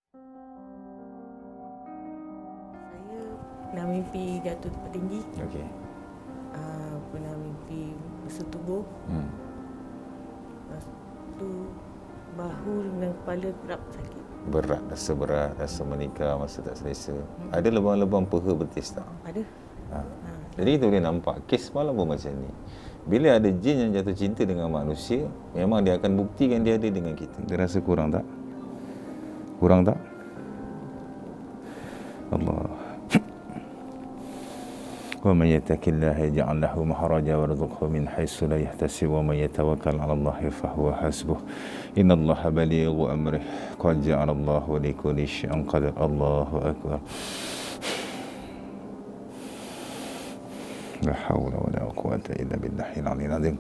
Saya pernah mimpi jatuh tempat tinggi. Okey. Pernah mimpi bersetubuh. Lepas tu bahu dengan kepala kerap sakit. Berat, rasa menikah, masa tak selesa. Ada lebam-lebam peha betis tak? Ada. Jadi kita boleh nampak kes malam pun macam ni. Bila ada jin yang jatuh cinta dengan manusia, memang dia akan buktikan dia ada dengan kita. Dia rasa kurang tak? Kurang tak? Allah. Wa man yattaqillaha yaj'al lahu makhraja warzuqhu min haitsu la yahtasib wa man yatawakkal 'ala Allahi fa huwa hasbuh. Innallaha balighu amrih. Qad ja'ala Allahu li kulli syai'in qadar. Allahu akbar. La haula wala quwwata illa billahil 'aliyyil 'azim.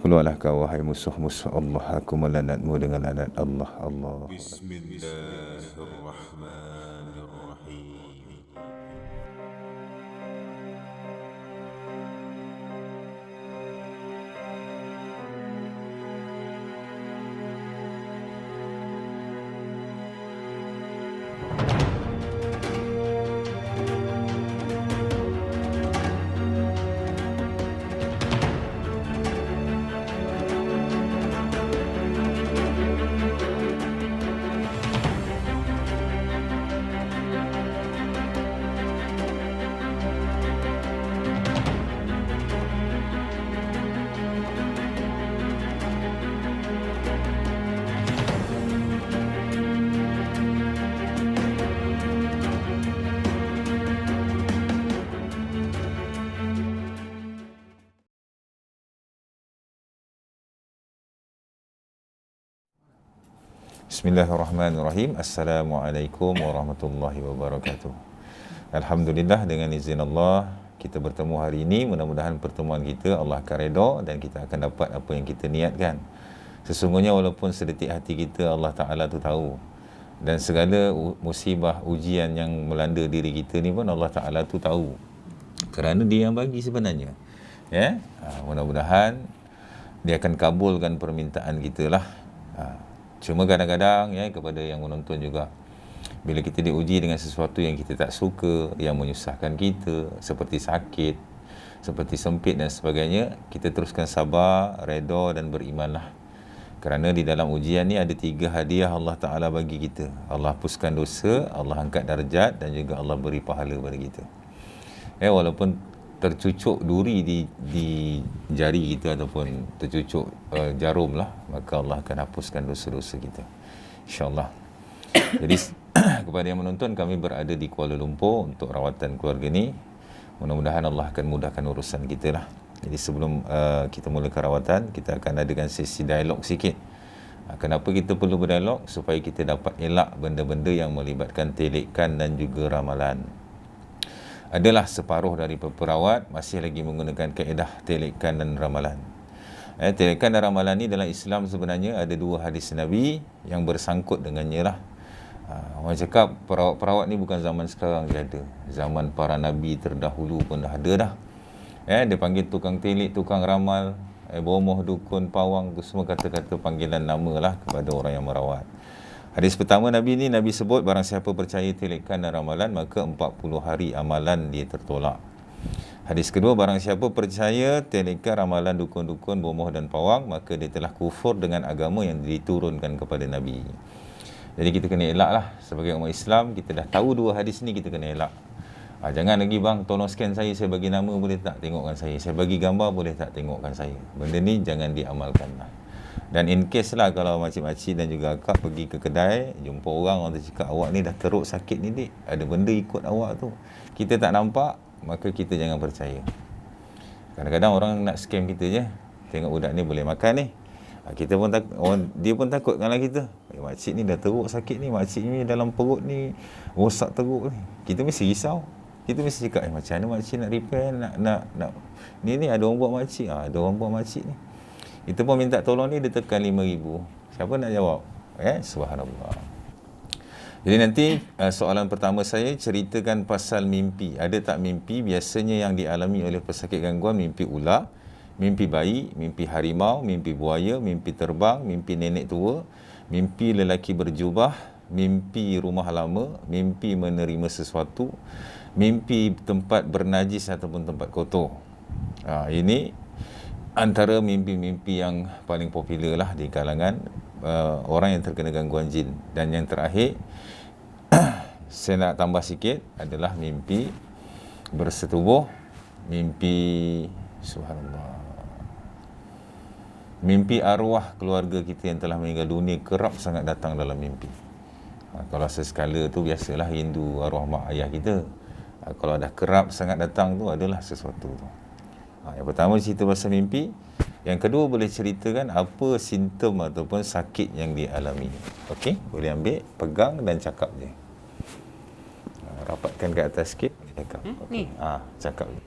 Keluarlah kau wahai musuh-musuh Allah, aku melaknatmu dengan laknat Allah. Allah. Bismillahirrahmanirrahim. Bismillahirrahmanirrahim. Assalamualaikum warahmatullahi wabarakatuh. Alhamdulillah, dengan izin Allah kita bertemu hari ini. Mudah-mudahan pertemuan kita Allah akan redha dan kita akan dapat apa yang kita niatkan. Sesungguhnya walaupun sedetik hati kita Allah Ta'ala tu tahu, dan segala musibah ujian yang melanda diri kita ni pun Allah Ta'ala tu tahu, kerana dia yang bagi sebenarnya. Mudah-mudahan dia akan kabulkan permintaan kita lah. Cuma kadang-kadang kepada yang menonton juga, bila kita diuji dengan sesuatu yang kita tak suka, yang menyusahkan kita, seperti sakit, seperti sempit dan sebagainya, kita teruskan sabar, redha dan berimanlah. Kerana di dalam ujian ni ada 3 hadiah Allah Ta'ala bagi kita. Allah hapuskan dosa, Allah angkat darjat dan juga Allah beri pahala pada kita. Walaupun tercucuk duri di jari kita ataupun tercucuk jarum lah, maka Allah akan hapuskan dosa-dosa kita, InsyaAllah. Jadi kepada yang menonton, kami berada di Kuala Lumpur untuk rawatan keluarga ni. Mudah-mudahan Allah akan mudahkan urusan kita lah. Jadi sebelum kita mulakan rawatan, kita akan adakan sesi dialog sikit. Kenapa kita perlu berdialog? Supaya kita dapat elak benda-benda yang melibatkan telekan dan juga ramalan. Adalah separuh dari perawat masih lagi menggunakan kaedah telekan dan ramalan. Telekan dan ramalan ni dalam Islam sebenarnya ada 2 hadis Nabi yang bersangkut dengannya lah. Orang cakap perawat-perawat ni bukan zaman sekarang je ada. Zaman para Nabi terdahulu pun dah ada dah. Dia panggil tukang telik, tukang ramal, bomoh, dukun, pawang, tu semua kata-kata panggilan nama lah kepada orang yang merawat. Hadis pertama Nabi ni, Nabi sebut barang siapa percaya telekan dan ramalan, maka 40 hari amalan dia tertolak. Hadis kedua, barang siapa percaya telekan, ramalan, dukun-dukun, bomoh dan pawang, maka dia telah kufur dengan agama yang diturunkan kepada Nabi. Jadi kita kena elak lah. Sebagai umat Islam, kita dah tahu 2 hadis ni, kita kena elak. Jangan lagi, bang, tolong scan saya bagi nama boleh tak, tengokkan saya bagi gambar boleh tak, tengokkan saya. Benda ni jangan diamalkan lah. Dan in case lah kalau makcik-makcik dan juga akak pergi ke kedai, jumpa orang tu cakap, awak ni dah teruk sakit ni dik, ada benda ikut awak tu, kita tak nampak, maka kita jangan percaya. Kadang-kadang orang nak scam kita je, tengok budak ni boleh makan ni, kita pun dia pun takut kalau kita, makcik ni dah teruk sakit ni, makcik ni dalam perut ni rosak teruk ni, kita mesti risau. Kita mesti cakap, macam mana makcik nak repair, nak ni ada orang buat makcik, ada orang buat makcik ni. Kita pun minta tolong ni, dia tekan 5,000. Siapa nak jawab? Subhanallah. Jadi nanti soalan pertama saya, ceritakan pasal mimpi. Ada tak mimpi biasanya yang dialami oleh pesakit gangguan? Mimpi ular, mimpi bayi, mimpi harimau, mimpi buaya, mimpi terbang, mimpi nenek tua, mimpi lelaki berjubah, mimpi rumah lama, mimpi menerima sesuatu, mimpi tempat bernajis ataupun tempat kotor. Ini antara mimpi-mimpi yang paling popular lah di kalangan orang yang terkena gangguan jin. Dan yang terakhir, saya nak tambah sikit adalah mimpi bersetubuh, mimpi subhanallah, mimpi arwah keluarga kita yang telah meninggal dunia kerap sangat datang dalam mimpi. Kalau sesekala tu biasalah rindu arwah mak ayah kita. Kalau dah kerap sangat datang tu adalah sesuatu tu. Yang pertama cerita pasal mimpi. Yang kedua boleh ceritakan apa simptom ataupun sakit yang dialami. Okey, boleh ambil, pegang dan cakap je. Rapatkan ke atas sikit, cakap. Okay. Ni. Cakap je.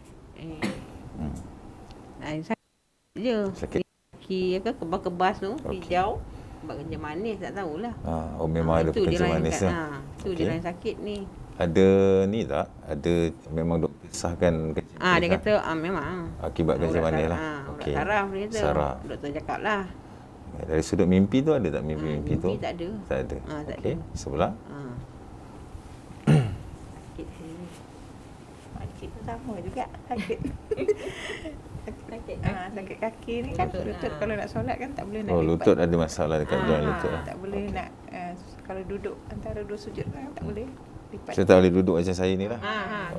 Sakit je. Sakit. Kaki apa kebas-kebas tu, hijau. Sebab kencing manis tak tahulah. Memang ada kencing manis lah. Tu dia lain sakit ni. Ada ni tak? Ada memang doktor sahkan kencing manis? Dia kata memang. Akibat kencing manis lah. Okey. Saraf dia kata. Saraf. Doktor cakap lah. Dari sudut mimpi tu ada tak mimpi-mimpi tu? Mimpi tak ada. Tak ada. Tak Okey, ada. sebelah. Sakit sini. Sakit tu sama juga. Sakit. Sakit kaki ni kan lutut kalau nak solat kan tak boleh nak lipat. Lutut ada masalah dekat joint lutut lah. Tak boleh nak kalau duduk antara dua sujud kan tak boleh lipat. Saya tak boleh duduk macam saya ni lah.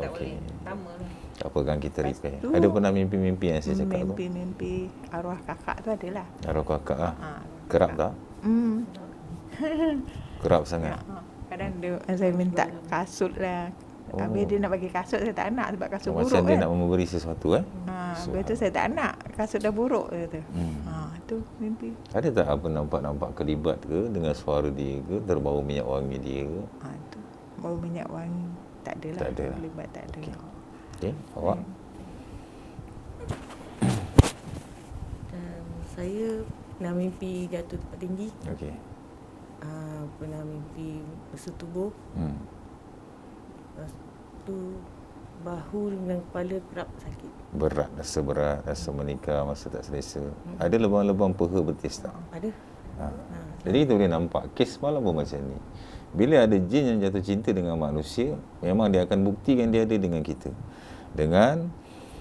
Tak boleh. Sama lah. Tak apa kan kita repair. tu, Ada pernah mimpi-mimpi yang saya cakap tu? Mimpi-mimpi arwah kakak tu adalah. Arwah kakak lah. Kerap tak? Kerap sangat. Kadang dia, saya minta kasut lah. Habis dia nak bagi kasut, saya tak nak sebab kasut buruk Macam dia kan. nak memberi sesuatu Habis tu saya tak nak, kasut dah buruk dia kata. Tu mimpi. Ada tak apa nampak kelibat ke dengan suara dia ke, terbau minyak wangi dia ke? Tu bau minyak wangi. Tak ada lah. Tak ada lah. Terlibat tak ada. Okey, awak? Saya pernah mimpi jatuh tempat tinggi. Okey. Pernah mimpi bersetubuh. Lepas tu bahu dengan kepala kerap sakit. Berat, rasa menikah, masa tak selesa. Ada lebam-lebam peha betis tak? Ada. Jadi kita boleh nampak kes malam pun macam ni. Bila ada jin yang jatuh cinta dengan manusia, memang dia akan buktikan dia ada dengan kita. Dengan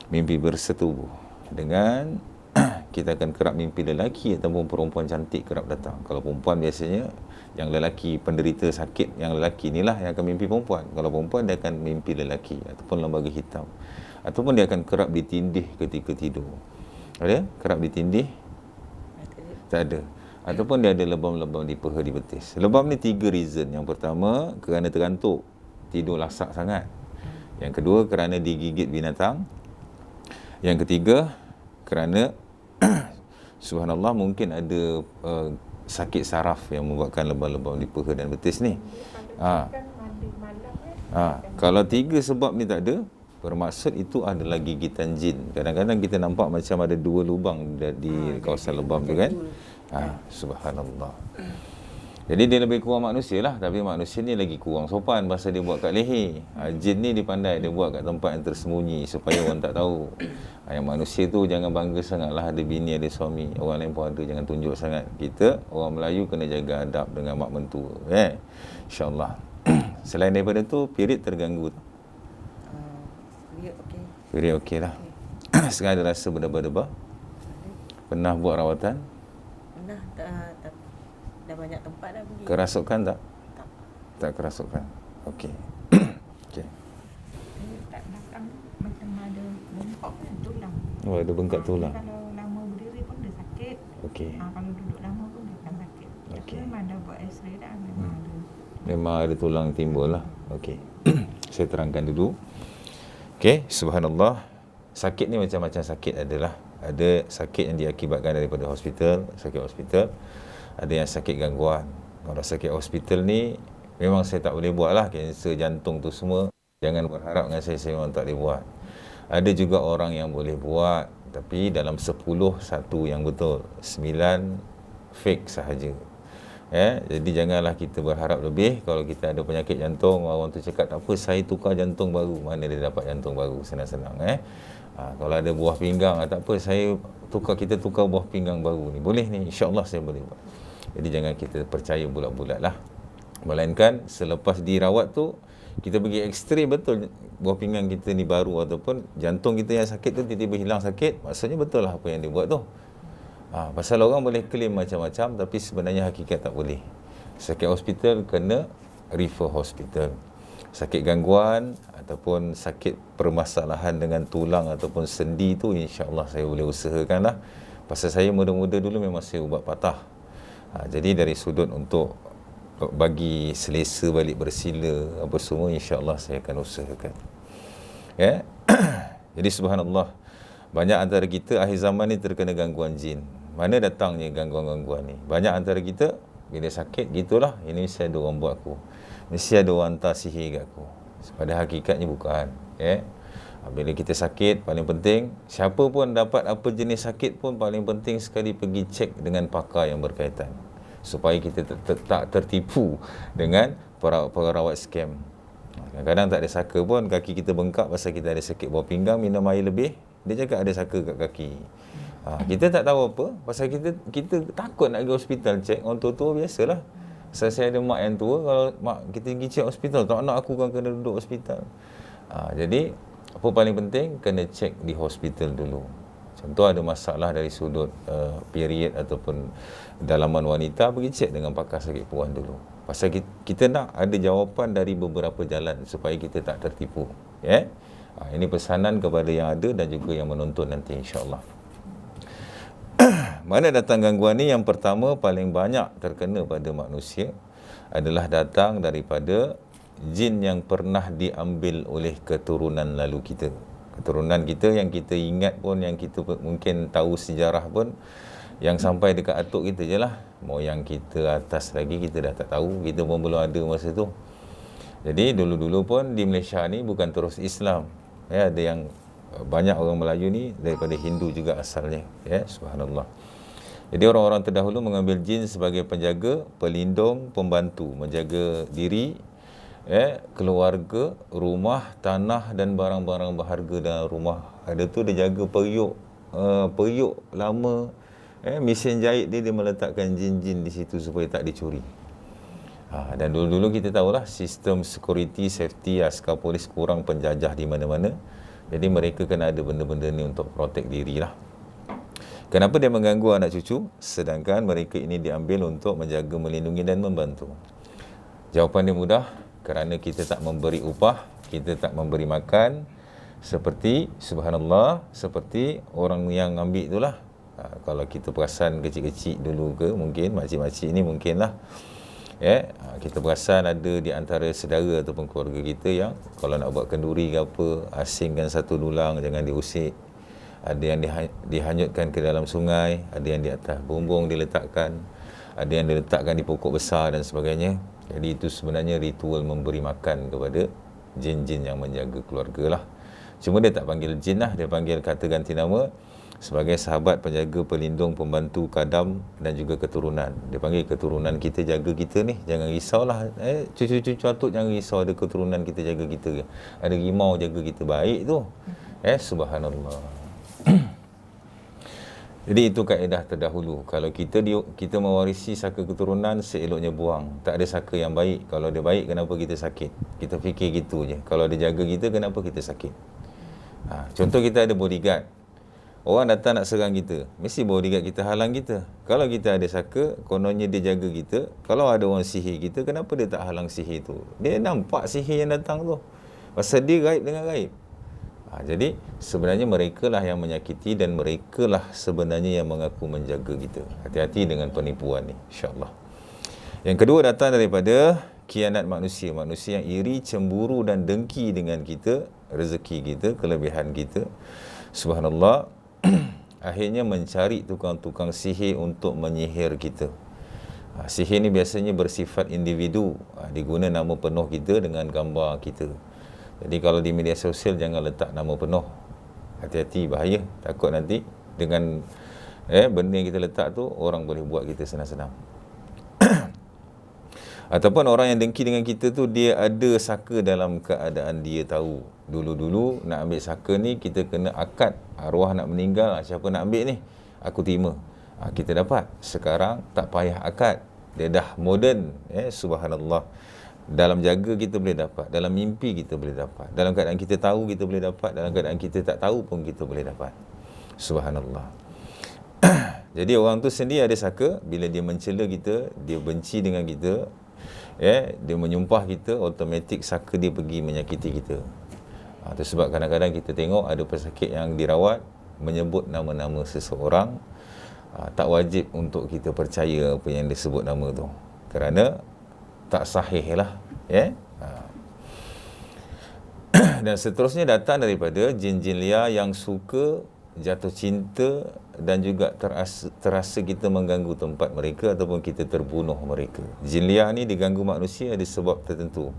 mimpi bersetubuh. Dengan kita akan kerap mimpi lelaki ataupun perempuan cantik kerap datang. Kalau perempuan biasanya yang lelaki penderita sakit, yang lelaki inilah yang akan mimpi perempuan. Kalau perempuan dia akan mimpi lelaki ataupun lembaga hitam. Ataupun dia akan kerap ditindih ketika tidur. Ada? Kerap ditindih? Tak ada. Ataupun dia ada lebam-lebam di peha, di betis. Lebam ni 3 reason. Yang pertama, kerana tergantuk. Tidur lasak sangat. Yang kedua, kerana digigit binatang. Yang ketiga, kerana subhanallah mungkin ada sakit saraf yang membuatkan lebam-lebam di peha dan betis ni. Kalau 3 sebab ni tak ada, bermaksud itu adalah gigitan jin. Kadang-kadang kita nampak macam ada 2 lubang di kawasan lebam tu kan. Subhanallah. Jadi dia lebih kurang manusia lah. Tapi manusia ni lagi kurang sopan pasal dia buat kat leher. Jin ni dia pandai, dia buat kat tempat yang tersembunyi supaya orang tak tahu. Yang manusia tu jangan bangga sangat lah ada bini, ada suami. Orang lain pun ada, jangan tunjuk sangat. Kita orang Melayu kena jaga adab dengan mak mentua. InsyaAllah. Selain daripada tu, period terganggu. Period okey. Period okey lah. Sekarang ada rasa berdebar-debar? Pernah buat rawatan? Pernah dah banyak tempat dah pergi. Kerasukan tak? Tak. Tak kerasukan. Okey. Okey. Tak belakang macam ada bengkak kan tulang. Ada bengkak tulang. Kalau lama berdiri pun dia sakit. Okey. Kalau duduk lama pun dia akan sakit. Okey. Memang dah buat x-ray dah memang ada. Memang ada tulang timbul lah. Okey. Saya terangkan dulu. Okey, subhanallah. Sakit ni macam-macam sakit adalah. Ada sakit yang diakibatkan daripada hospital, sakit hospital. Ada yang sakit gangguan. Kalau sakit hospital ni, memang saya tak boleh buat lah. Kanser jantung tu semua. Jangan berharap dengan saya memang tak boleh buat. Ada juga orang yang boleh buat. Tapi dalam 10, satu yang betul. 9 fake sahaja. Jadi janganlah kita berharap lebih. Kalau kita ada penyakit jantung, orang tu cakap tak apa, saya tukar jantung baru. Mana dia dapat jantung baru? Senang-senang. Kalau ada buah pinggang, tak apa, kita tukar buah pinggang baru ni. Boleh ni, insya-Allah saya boleh buat. Jadi jangan kita percaya bulat-bulat lah. Melainkan selepas dirawat tu kita pergi X-ray betul buah pinggang kita ni baru ataupun jantung kita yang sakit tu tiba-tiba hilang sakit, maksudnya betul lah apa yang dia buat tu. Pasal orang boleh claim macam-macam tapi sebenarnya hakikat tak boleh. Sakit hospital kena refer hospital. Sakit gangguan ataupun sakit permasalahan dengan tulang ataupun sendi tu insya-Allah saya boleh usahakan lah. Pasal saya muda-muda dulu memang saya ubat patah. Jadi dari sudut untuk bagi selesa balik bersila apa semua insya-Allah saya akan usahakan. Ya. Jadi subhanallah, banyak antara kita akhir zaman ni terkena gangguan jin. Mana datangnya gangguan-gangguan ni? Banyak antara kita bila sakit gitulah, ini mesti ada orang buat aku. Mesti ada orang hantar sihir kat aku. Pada hakikatnya bukan, ya. Bila kita sakit, paling penting siapa pun dapat apa jenis sakit pun paling penting sekali pergi cek dengan pakar yang berkaitan supaya kita tak tertipu dengan perawat scam. Kadang-kadang tak ada saka pun, kaki kita bengkak pasal kita ada sakit bawah pinggang, minum air lebih, dia cakap ada saka kat kaki. Kita tak tahu apa, pasal kita takut nak pergi hospital cek. Orang tua-tua biasalah. Pasal saya ada mak yang tua, kalau mak kita pergi cek hospital, tak nak aku kan kena duduk hospital. Jadi apa paling penting, kena cek di hospital dulu. Contoh ada masalah dari sudut period ataupun dalaman wanita, pergi cek dengan pakar sakit perempuan dulu. Pasal kita nak ada jawapan dari beberapa jalan supaya kita tak tertipu. Ya? Ini pesanan kepada yang ada dan juga yang menonton nanti insya-Allah. Mana datang gangguan ni? Yang pertama paling banyak terkena pada manusia adalah datang daripada jin yang pernah diambil oleh keturunan lalu kita. Keturunan kita yang kita ingat pun, yang kita mungkin tahu sejarah pun, yang sampai dekat atuk kita je lah. Moyang kita atas lagi kita dah tak tahu, kita pun belum ada masa tu. Jadi dulu-dulu pun di Malaysia ni bukan terus Islam. Ya, ada yang banyak orang Melayu ni daripada Hindu juga asalnya. Ya, subhanallah. Jadi orang-orang terdahulu mengambil jin sebagai penjaga, pelindung, pembantu, menjaga diri, keluarga, rumah, tanah dan barang-barang berharga dalam rumah. Ada tu dia jaga periuk lama, mesin jahit dia meletakkan jin-jin di situ supaya tak dicuri. Dan dulu-dulu kita tahulah sistem security, safety, askar polis kurang, penjajah di mana-mana. Jadi mereka kena ada benda-benda ni untuk protect dirilah. Kenapa dia mengganggu anak cucu sedangkan mereka ini diambil untuk menjaga, melindungi dan membantu? Jawapan dia mudah. Kerana kita tak memberi upah, kita tak memberi makan, seperti subhanallah, seperti orang yang ambil itulah. Kalau kita perasan kecil-kecil dulu ke, mungkin makcik-makcik ni mungkinlah, kita perasan ada di antara saudara ataupun keluarga kita yang kalau nak buat kenduri ke apa, asingkan satu dulang, jangan diusik. Ada yang dihanyutkan ke dalam sungai, ada yang di atas bumbung diletakkan, ada yang diletakkan di pokok besar dan sebagainya. Jadi itu sebenarnya ritual memberi makan kepada jin-jin yang menjaga keluarga lah. Cuma dia tak panggil jin lah, dia panggil kata ganti nama sebagai sahabat, penjaga, pelindung, pembantu, kadam dan juga keturunan. Dia panggil keturunan kita, jaga kita ni. Jangan risaulah, cucu-cucu atuk jangan risau, ada keturunan kita jaga kita. Ada rimau jaga kita, baik tu. Subhanallah. Jadi itu kaedah terdahulu. Kalau kita mewarisi saka keturunan, seeloknya buang. Tak ada saka yang baik. Kalau dia baik, kenapa kita sakit? Kita fikir gitu je. Kalau dia jaga kita, kenapa kita sakit? Contoh kita ada bodyguard. Orang datang nak serang kita, mesti bodyguard kita halang kita. Kalau kita ada saka, kononnya dia jaga kita. Kalau ada orang sihir kita, kenapa dia tak halang sihir tu? Dia nampak sihir yang datang tu. Pasal dia gaib dengan gaib. Jadi sebenarnya mereka lah yang menyakiti dan mereka lah sebenarnya yang mengaku menjaga kita. Hati-hati dengan penipuan ni, insya-Allah. Yang kedua datang daripada khianat manusia. Manusia yang iri, cemburu dan dengki dengan kita, rezeki kita, kelebihan kita. Subhanallah. Akhirnya mencari tukang-tukang sihir untuk menyihir kita. Sihir ni biasanya bersifat individu. Diguna nama penuh kita dengan gambar kita. Jadi kalau di media sosial jangan letak nama penuh. Hati-hati, bahaya. Takut nanti dengan benda yang kita letak tu orang boleh buat kita senang-senang. Ataupun orang yang dengki dengan kita tu, dia ada saka dalam keadaan dia tahu. Dulu-dulu nak ambil saka ni kita kena akad, arwah nak meninggal, siapa nak ambil ni? Aku terima. Kita dapat. Sekarang tak payah akad. Dia dah moden, subhanallah. Dalam jaga kita boleh dapat, dalam mimpi kita boleh dapat, dalam keadaan kita tahu kita boleh dapat, dalam keadaan kita tak tahu pun kita boleh dapat. Subhanallah. Jadi orang tu sendiri ada saka bila dia mencela kita, dia benci dengan kita, dia menyumpah kita, automatik saka dia pergi menyakiti kita. Itu sebab kadang-kadang kita tengok ada pesakit yang dirawat menyebut nama-nama seseorang, tak wajib untuk kita percaya apa yang disebut nama tu, kerana tak sahih lah. Dan seterusnya datang daripada jin-jin liar yang suka jatuh cinta dan juga terasa kita mengganggu tempat mereka ataupun kita terbunuh mereka. Jin liar ni diganggu manusia ada sebab tertentu.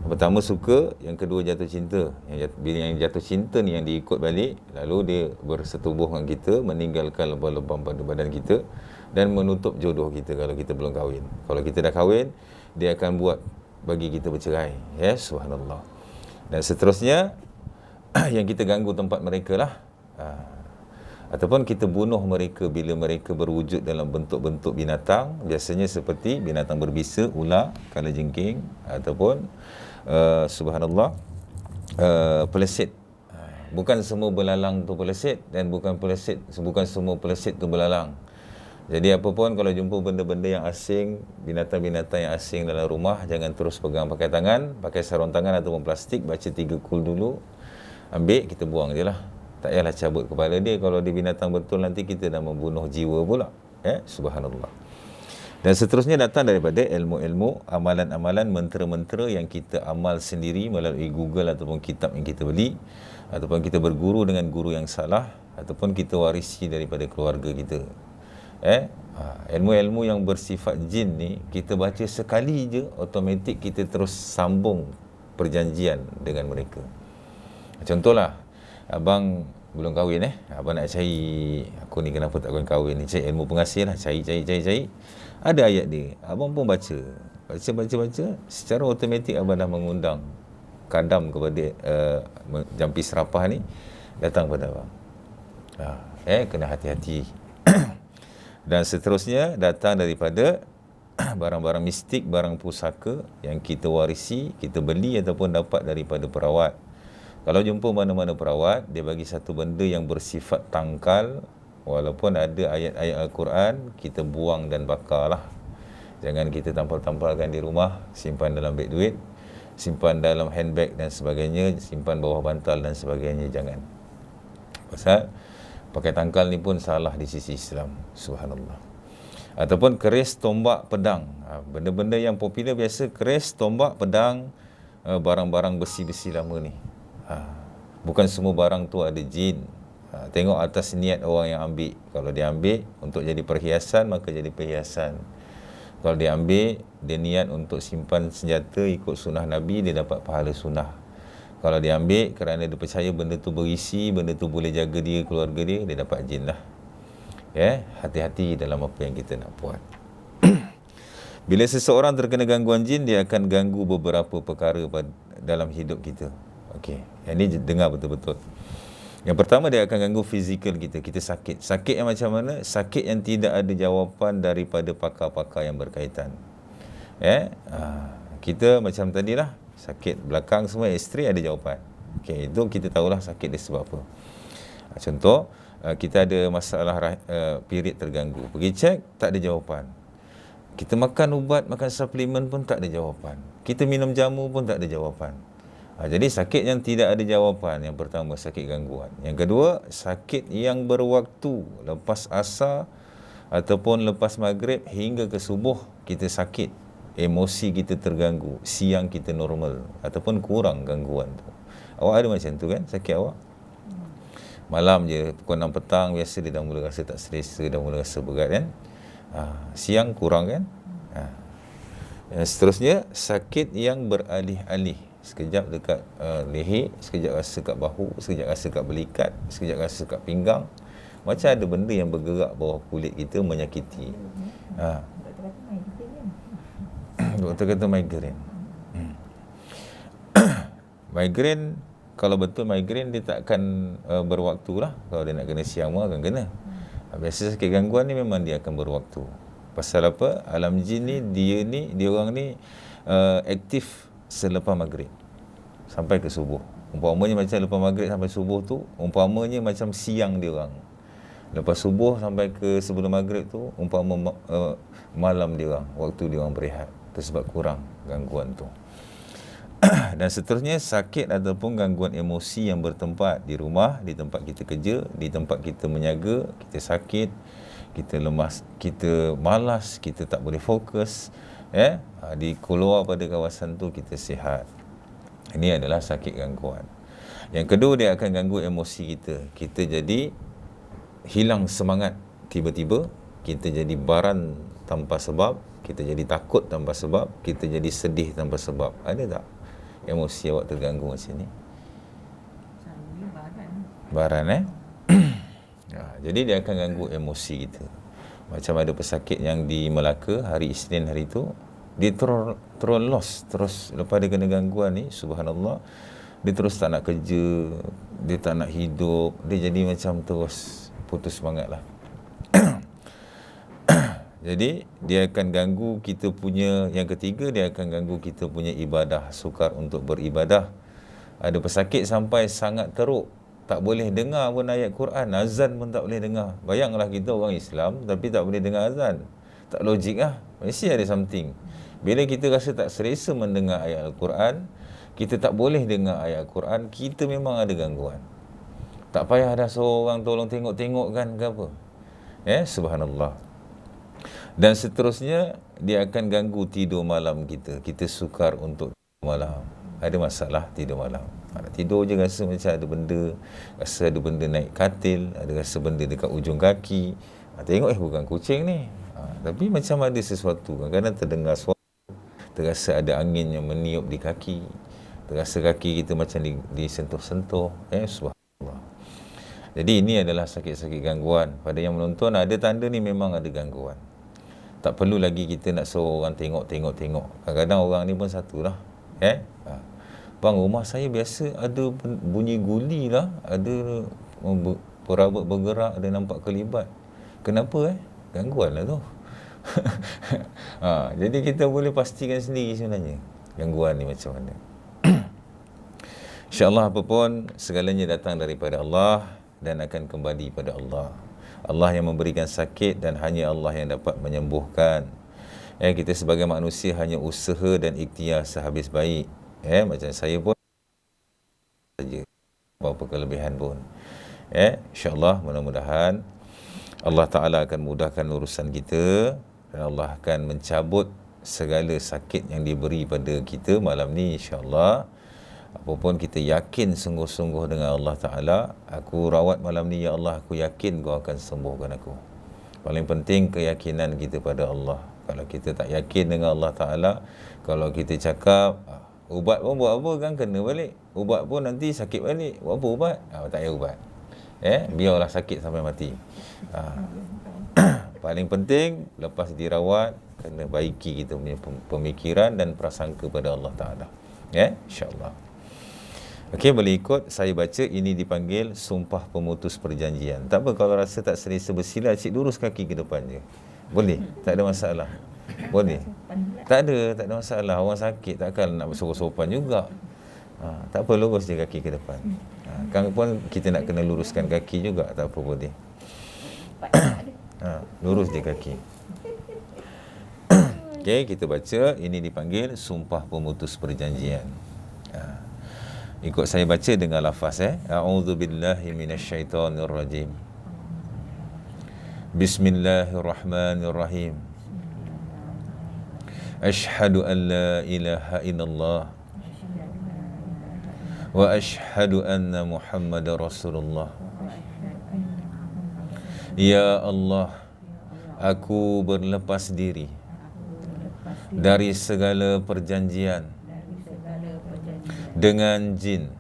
Yang pertama suka, yang kedua jatuh cinta. Bila yang jatuh cinta ni yang diikut balik, lalu dia bersetubuh dengan kita, meninggalkan lebam-lebam pada badan kita dan menutup jodoh kita kalau kita belum kahwin. Kalau kita dah kahwin, dia akan buat bagi kita bercerai. Subhanallah. Dan seterusnya yang kita ganggu tempat mereka lah. Ataupun kita bunuh mereka bila mereka berwujud dalam bentuk-bentuk binatang, biasanya seperti binatang berbisa, ular, kalajengking, ataupun subhanallah, pelesit. Bukan semua belalang tu pelesit, dan bukan semua pelesit tu belalang. Jadi apa pun kalau jumpa benda-benda yang asing, binatang-binatang yang asing dalam rumah, jangan terus pegang pakai tangan, pakai sarung tangan ataupun plastik, baca 3 kul dulu, ambil, kita buang je lah. Tak payahlah cabut kepala dia. Kalau dia binatang betul, nanti kita dah membunuh jiwa pula. Subhanallah. Dan seterusnya datang daripada ilmu-ilmu, amalan-amalan, mentera-mentera yang kita amal sendiri melalui Google ataupun kitab yang kita beli, ataupun kita berguru dengan guru yang salah, ataupun kita warisi daripada keluarga kita. Ilmu-ilmu yang bersifat jin ni, kita baca sekali je, automatik kita terus sambung perjanjian dengan mereka. Contohlah, abang belum kahwin, abang nak cari, aku ni kenapa tak kahwin ni, cari ilmu pengasih lah, cari. Ada ayat dia, abang pun baca, secara automatik abang dah mengundang kadam kepada jampi serapah ni datang pada abang. Kena hati-hati. Dan seterusnya datang daripada barang-barang mistik, barang pusaka yang kita warisi, kita beli ataupun dapat daripada perawat. Kalau jumpa mana-mana perawat, dia bagi satu benda yang bersifat tangkal, walaupun ada ayat-ayat Al-Quran, kita buang dan bakarlah. Jangan kita tampal-tampalkan di rumah, simpan dalam beg duit, simpan dalam handbag dan sebagainya, simpan bawah bantal dan sebagainya, jangan. Pasal pakai tangkal ni pun salah di sisi Islam. Subhanallah. Ataupun keris, tombak, pedang. Benda-benda yang popular biasa, keris, tombak, pedang, barang-barang besi-besi lama ni. Bukan semua barang tu ada jin. Tengok atas niat orang yang ambil. Kalau dia ambil untuk jadi perhiasan, maka jadi perhiasan. Kalau dia ambil, dia niat untuk simpan senjata ikut sunnah Nabi, dia dapat pahala sunnah. Kalau dia ambil kerana dia percaya benda tu berisi, benda tu boleh jaga dia, keluarga dia, dia dapat jin lah. Hati-hati dalam apa yang kita nak buat. Bila seseorang terkena gangguan jin, dia akan ganggu beberapa perkara dalam hidup kita. Yang ni dengar betul-betul. Yang pertama, dia akan ganggu fizikal kita. Kita sakit. Sakit yang macam mana? Sakit yang tidak ada jawapan daripada pakar-pakar yang berkaitan. Kita macam tadilah, sakit belakang semua, X-ray ada jawapan. Itu kita tahulah sakit dia sebab apa. Contoh, kita ada masalah period terganggu. Pergi cek, tak ada jawapan. Kita makan ubat, makan suplemen pun tak ada jawapan. Kita minum jamu pun tak ada jawapan. Jadi sakit yang tidak ada jawapan. Yang pertama, sakit gangguan. Yang kedua, sakit yang berwaktu. Lepas asar ataupun lepas maghrib hingga ke subuh, kita sakit. Emosi kita terganggu. Siang kita normal ataupun kurang gangguan tu. Awak ada macam tu kan, sakit awak? Malam je, pukul 6 petang, biasa dia dah mula rasa tak selesa, dah mula rasa berat kan. Siang kurang kan. Yang seterusnya, sakit yang beralih-alih. Sekejap dekat leher, sekejap rasa kat bahu, sekejap rasa kat belikat, sekejap rasa kat pinggang. Macam ada benda yang bergerak bawah kulit kita menyakiti. Doktor kata migraine. Migraine, kalau betul migraine, dia tak akan berwaktu lah. Kalau dia nak kena siang pun akan kena. Biasa sakit gangguan ni memang dia akan berwaktu. Pasal apa? Alam jin ni, dia orang ni aktif selepas maghrib sampai ke subuh. Umpamanya macam lepas maghrib sampai subuh tu, umpamanya macam siang dia orang. Lepas subuh sampai ke sebelum maghrib tu, umpama malam dia orang, waktu dia orang berehat. Itu sebab kurang gangguan tu. Dan seterusnya, sakit ataupun gangguan emosi yang bertempat di rumah, di tempat kita kerja, di tempat kita menyaga, kita sakit, kita lemas, kita malas, kita tak boleh fokus, di keluar pada kawasan tu kita sihat. Ini adalah sakit gangguan. Yang kedua, dia akan ganggu emosi kita. Kita jadi hilang semangat tiba-tiba, kita jadi baran tanpa sebab, kita jadi takut tanpa sebab, kita jadi sedih tanpa sebab. Ada tak emosi awak terganggu macam ni? Baran jadi dia akan ganggu emosi kita. Macam ada pesakit yang di Melaka hari Isnin hari tu, dia terus lost, terus lepas dia kena gangguan ni, subhanallah, dia terus tak nak kerja, dia tak nak hidup, dia jadi macam terus putus semangat lah. Jadi dia akan ganggu kita punya, yang ketiga, dia akan ganggu kita punya ibadah, sukar untuk beribadah. Ada pesakit sampai sangat teruk, tak boleh dengar pun ayat Quran, azan pun tak boleh dengar. Bayanglah kita orang Islam tapi tak boleh dengar azan. Tak logik lah, mesti ada something. Bila kita rasa tak selesa mendengar ayat Al-Quran, kita tak boleh dengar ayat Al-Quran, kita memang ada gangguan. Tak payah ada seorang tolong tengok-tengok kan ke apa. Subhanallah. Dan seterusnya, dia akan ganggu tidur malam kita. Kita sukar untuk tidur malam. Ada masalah tidur malam. Tidur je rasa macam ada benda, rasa ada benda naik katil, ada rasa benda dekat ujung kaki. Tengok bukan kucing ni. Tapi macam ada sesuatu. Kadang-kadang terdengar suara, terasa ada angin yang meniup di kaki, terasa kaki kita macam disentuh-sentuh. Subhanallah. Jadi ini adalah sakit-sakit gangguan. Pada yang menonton, ada tanda ni memang ada gangguan. Tak perlu lagi kita nak suruh orang tengok. Kadang-kadang orang ni pun satulah. Bang, rumah saya biasa ada bunyi guli lah, ada perabot bergerak, ada nampak kelibat. Kenapa gangguan lah tu. Jadi kita boleh pastikan sendiri sebenarnya gangguan ni macam mana. InsyaAllah apapun, segalanya datang daripada Allah dan akan kembali pada Allah. Allah yang memberikan sakit dan hanya Allah yang dapat menyembuhkan. Kita sebagai manusia hanya usaha dan ikhtiar sehabis baik. Macam saya pun saja, apa kelebihan pun. InsyaAllah mudah-mudahan Allah Ta'ala akan mudahkan urusan kita dan Allah akan mencabut segala sakit yang diberi pada kita malam ni, insyaAllah. Apapun kita yakin sungguh-sungguh dengan Allah Ta'ala, aku rawat malam ni ya Allah, aku yakin kau akan sembuhkan aku. Paling penting keyakinan kita pada Allah. Kalau kita tak yakin dengan Allah Ta'ala, kalau kita cakap ubat pun buat apa kan kena balik, ubat pun nanti sakit balik, buat apa ubat? Tak payah ubat. Biarlah sakit sampai mati. Paling penting lepas dirawat, kena baiki kita punya pemikiran dan prasangka pada Allah Ta'ala. InsyaAllah. Okey, boleh ikut saya baca. Ini dipanggil sumpah pemutus perjanjian. Tak apa, kalau rasa tak selesa bersila, cik lurus kaki ke depan je. Boleh, tak ada masalah. Boleh. Tak ada masalah. Orang sakit takkan nak bersopan juga. Tak apa, lurus je kaki ke depan. Kan pun kita nak kena luruskan kaki juga, tak apa, boleh. Lurus je kaki. Okey, kita baca. Ini dipanggil sumpah pemutus perjanjian. Ikut saya baca dengan lafaz. A'udzubillahi minasyaitonirrajim. Bismillahirrahmanirrahim. Ashhadu an la ilaha illallah wa ashhadu anna Muhammadar Rasulullah. Ya Allah, aku berlepas diri dari segala perjanjian dengan jin,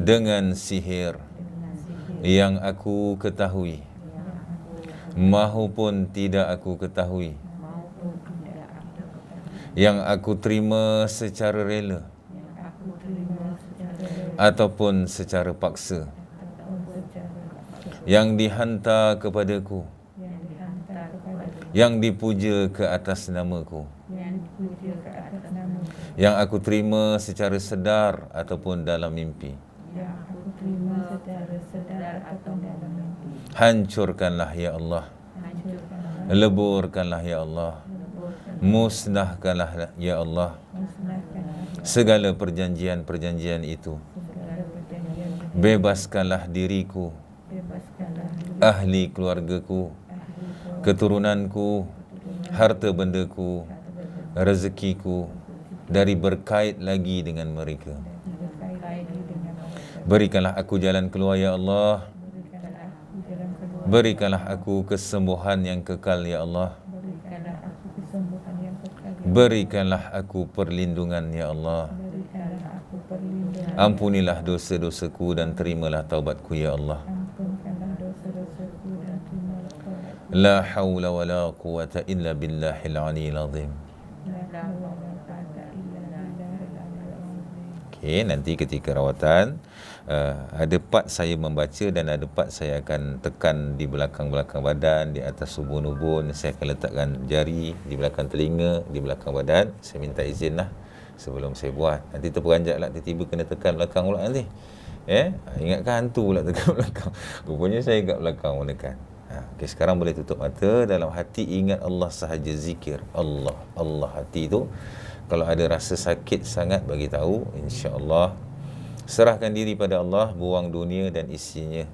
dengan sihir yang aku ketahui maupun tidak aku ketahui, yang aku terima secara rela ataupun secara paksa, yang dihantar kepadaku, yang dipuja ke atas namaku, yang dipuja ke atas nama, yang aku terima secara sedar ataupun dalam mimpi. yang aku terima secara sedar atau dalam mimpi. Hancurkanlah ya Allah, Hancurkanlah, leburkanlah ya Allah, musnahkanlah ya Allah musnahkanlah segala perjanjian-perjanjian itu. segala perjanjian, Bebaskanlah diriku, bebaskanlah ahli keluargaku, keturunanku, harta bendaku, rezekiku dari berkait lagi dengan mereka. berkait dengan mereka. Berikanlah aku jalan keluar ya Allah. Berikanlah aku jalan keluar, Berikanlah aku kesembuhan yang kekal ya Allah. berikanlah aku kesembuhan yang kekal, Berikanlah aku perlindungan ya Allah. berikanlah aku perlindungan, Ampunilah dosa-dosaku dan terimalah taubatku ya Allah. ampunkanlah dosa-dosaku dan terimalah taubatku. La hawla wa la quwata illa billahil aliyyil azim. La hawla wa la quwwata illa billahil aliyyil azim. Okey, nanti ketika rawatan ada part saya membaca dan ada part saya akan tekan di belakang-belakang badan, di atas ubun-ubun. Saya akan letakkan jari di belakang telinga, di belakang badan. Saya minta izin lah sebelum saya buat. Nanti terperanjat lah, tiba-tiba kena tekan belakang pula nanti. Ingatkan hantu pula tekan belakang. Rupanya saya kat belakang menekan. Okey, sekarang boleh tutup mata. Dalam hati ingat Allah sahaja, zikir Allah. Allah hati tu. Kalau ada rasa sakit sangat, bagi tahu, insya-Allah. Serahkan diri pada Allah, buang dunia dan isinya.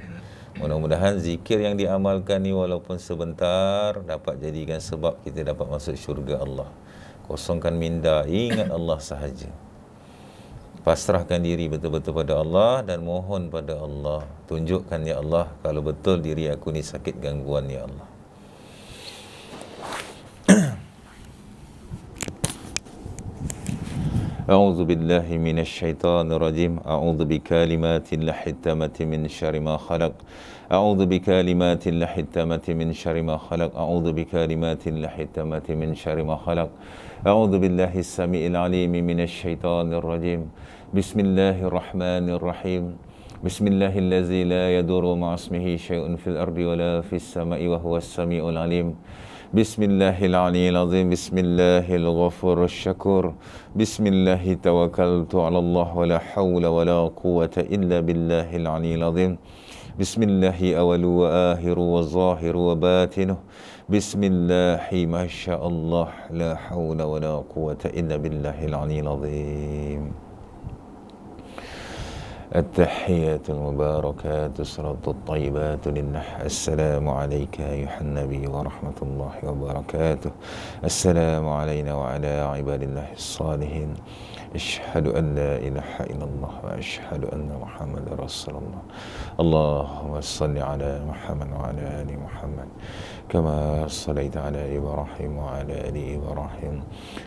Mudah-mudahan zikir yang diamalkan ni walaupun sebentar dapat jadikan sebab kita dapat masuk syurga Allah. Kosongkan minda, ingat Allah sahaja. Pasrahkan diri betul-betul pada Allah dan mohon pada Allah. Tunjukkan ya Allah kalau betul diri aku ni sakit gangguan ya Allah. أعوذ بالله من الشيطان الرجيم أعوذ بكلمات الله التامة من شر ما خلق أعوذ بكلمات الله التامة من شر ما خلق أعوذ بكلمات الله التامة من شر ما خلق أعوذ بالله السميع العليم من الشيطان الرجيم بسم الله الرحمن الرحيم بسم الله الذي لا يضر مع اسمه شيء في الأرض ولا في السماء وهو السميع العليم بسم الله العلي العظيم بسم الله الغفور الشكور بسم الله توكلت على الله ولا حول ولا قوة إلا بالله العلي العظيم بسم الله أول وآخر وظاهر وباطنه بسم الله ما شاء الله لا حول ولا قوة إلا بالله العلي العظيم التحيات المباركات الصلاة الطيبات لله السلام عليك أيها النبي ورحمة الله وبركاته السلام علينا وعلى عباد الله الصالحين أشهد أن لا إله إلا الله وأشهد أن محمد رسول الله اللهم صل على محمد وعلى آل محمد كما صليت على إبراهيم وعلى آل إبراهيم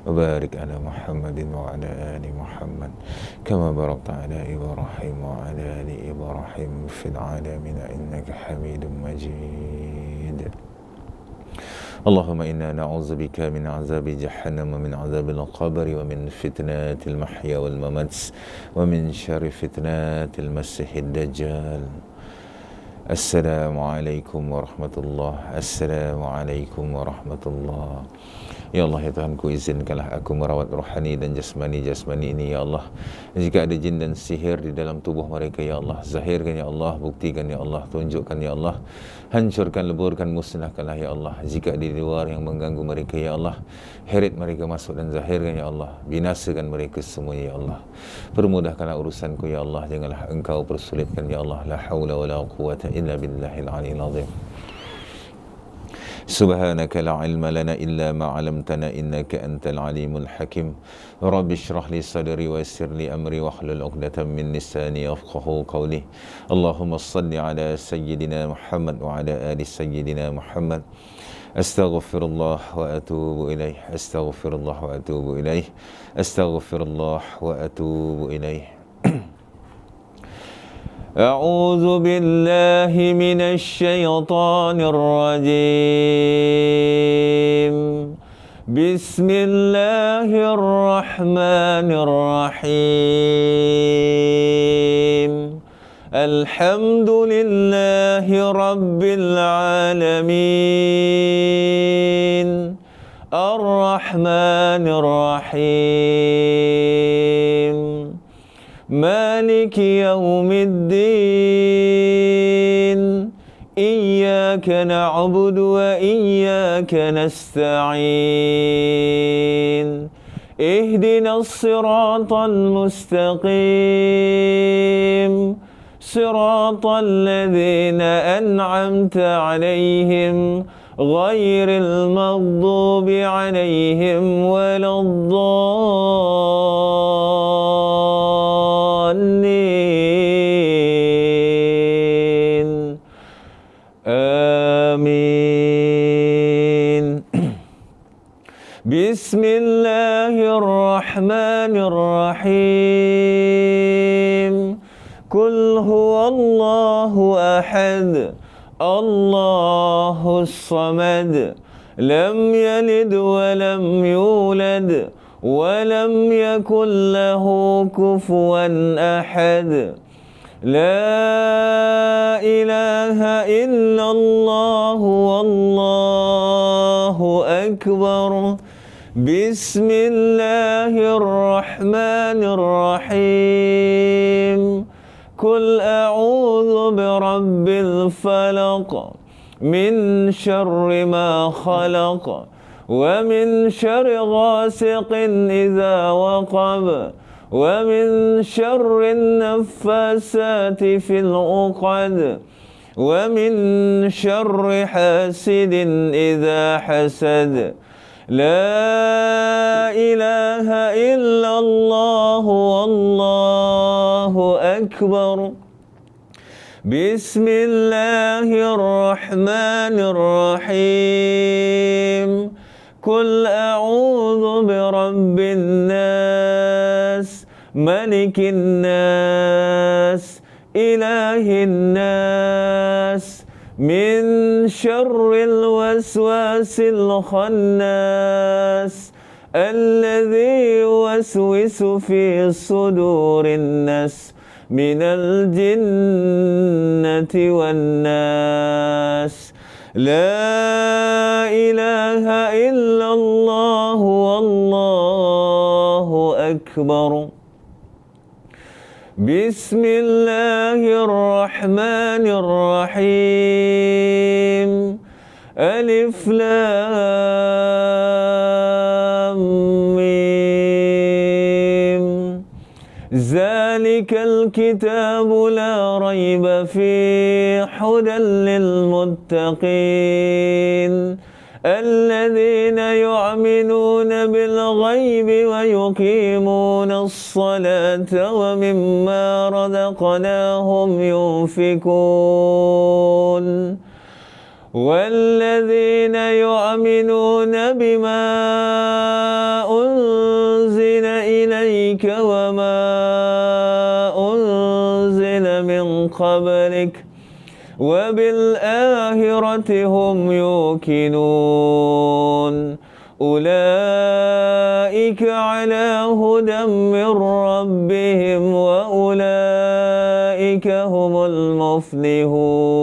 وبارك على محمد وعلى آل محمد كما باركت على إبراهيم وعلى آل إبراهيم في العالمين إنك حميد مجيد اللهم إنا نعوذ بك من عذاب جهنم ومن عذاب القبر ومن فتنات المحيا والممات ومن شر فتنات المسيح الدجال Assalamualaikum warahmatullahi Assalamualaikum warahmatullahi. Ya Allah ya Tuhanku, izinkanlah aku merawat rohani dan jasmani ini ya Allah. Jika ada jin dan sihir di dalam tubuh mereka ya Allah, zahirkan ya Allah, buktikan ya Allah, tunjukkan ya Allah, hancurkan, leburkan, musnahkanlah ya Allah. Jika di luar yang mengganggu mereka ya Allah, heret mereka masuk dan zahirkan ya Allah, binasakan mereka semua ya Allah. Permudahkanlah urusanku ya Allah, janganlah engkau persulitkan ya Allah. La haula wa la quwwata illa billahil aliyyil azim. Subhanaka la ilma lana illa ma 'allamtana innaka antal alimul hakim. Rabbi shrah li sadri wa yassir li amri wa hlul 'uqdatam min lisani yafqahu qawli. Allahumma shalli ala sayyidina Muhammad wa ala ali sayyidina Muhammad. Astaghfirullah wa atubu ilaih. Astaghfirullah wa atubu ilaih. Astaghfirullah wa atubu ilaih. أعوذ بالله من الشيطان الرجيم بسم الله الرحمن الرحيم Alhamdulillahi Rabbil Alamin Ar-Rahmanir Rahim Maliki Yawmiddin Iyyaka na'budu wa iyyaka nasta'in Ihdinas siratal mustaqim Siratal ladzina an'amta 'alaihim ghairil maghdubi 'alaihim waladdallin. Amin. Bismillahirrahmanirrahim. Qul huwallahu ahad. Allahus samad. Lam yalid wa lam yulad wa lam yakul lahu kufuwan ahad. La ilaha illallah wallahu akbar. Bismillahirrahmanirrahim. Qul a'udzu birabbil falaq min syarri ma khalaq wa min syarri ghasiqin idza waqab wa min syarri naffasati fil 'uqad wa min syarri hasidin idza hasad. La ilaha illallah wallahu akbar. Bismillahirrahmanirrahim. Qul a'udzu birabbin nas, malikin nas, ilahin nas, min syarril waswasil khannas, alladzi yuwaswisu fi sudurin nas, minal jinnati wan nas. La ilaha illallah wallahu akbar. Bismillahirrahmanirrahim. Alif Lam Mim. Zalikal kitabu la rayba fihi hudan lil muttaqin alladhina yu'minuna bil ghaibi wa yuqimuna as-salata wa mimma razaqnahum yunfikun والذين يؤمنون بما أنزل إليك وما أنزل من قبلك وبالآخرة هم يوقنون أولئك على هدى من ربهم وأولئك هم المفلحون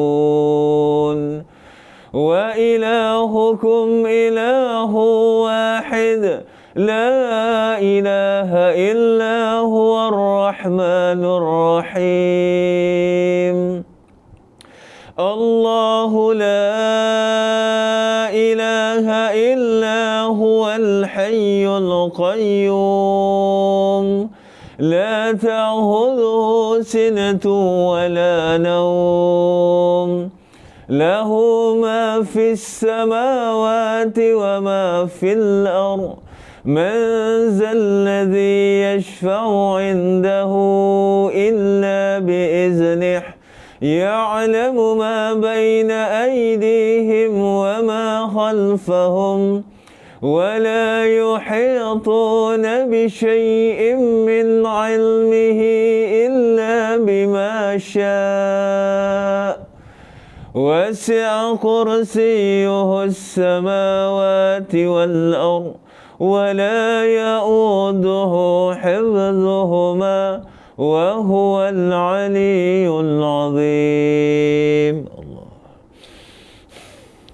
وإلهكم إله واحد لا إله إلا هو الرحمن الرحيم الله لا إله إلا هو الحي القيوم لا تأخذه سنة ولا نوم له ما في السماوات وما في الأرض من ذا الذي يشفع عنده إلا بإذنه يعلم ما بين أيديهم وما خلفهم ولا يحيطون بشيء من علمه إلا بما شاء وسع كرسيه السماوات والأرض ولا يؤوده حفظهما وهو العلي العظيم. الله.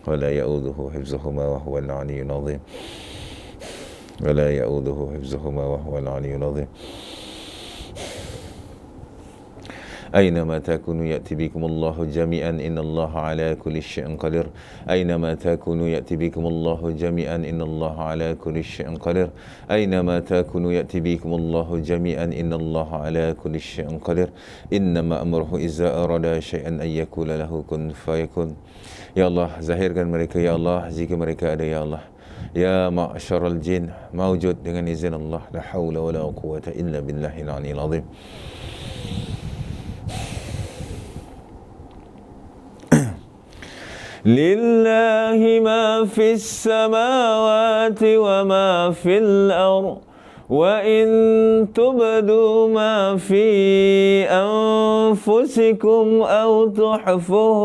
ولا يؤوده حفظهما وهو العلي العظيم. ولا يؤوده حفظهما وهو العلي العظيم. أينما تكونوا يأتي بكم الله جميعا إن الله على كل شيء قدير. أينما تكونوا يأتي بكم الله جميعا إن الله على كل شيء قدير. أينما تكونوا يأتي بكم الله جميعا إن الله على كل شيء قدير. إنما أمره إذا أراد شيئا أن يقول له كن فيكون. Ya Allah, zahirkan mereka ya Allah jika mereka ada ya Allah. Ya ma'syaral jin, mawjud dengan izin Allah. La haula wa la quwwata illa billahil aliyyil azim. Lillahi ma fis samawati wa ma fil ardh. وَإِن تُبْدُوا مَا فِي أَنفُسِكُمْ أَوْ تُخْفُوهُ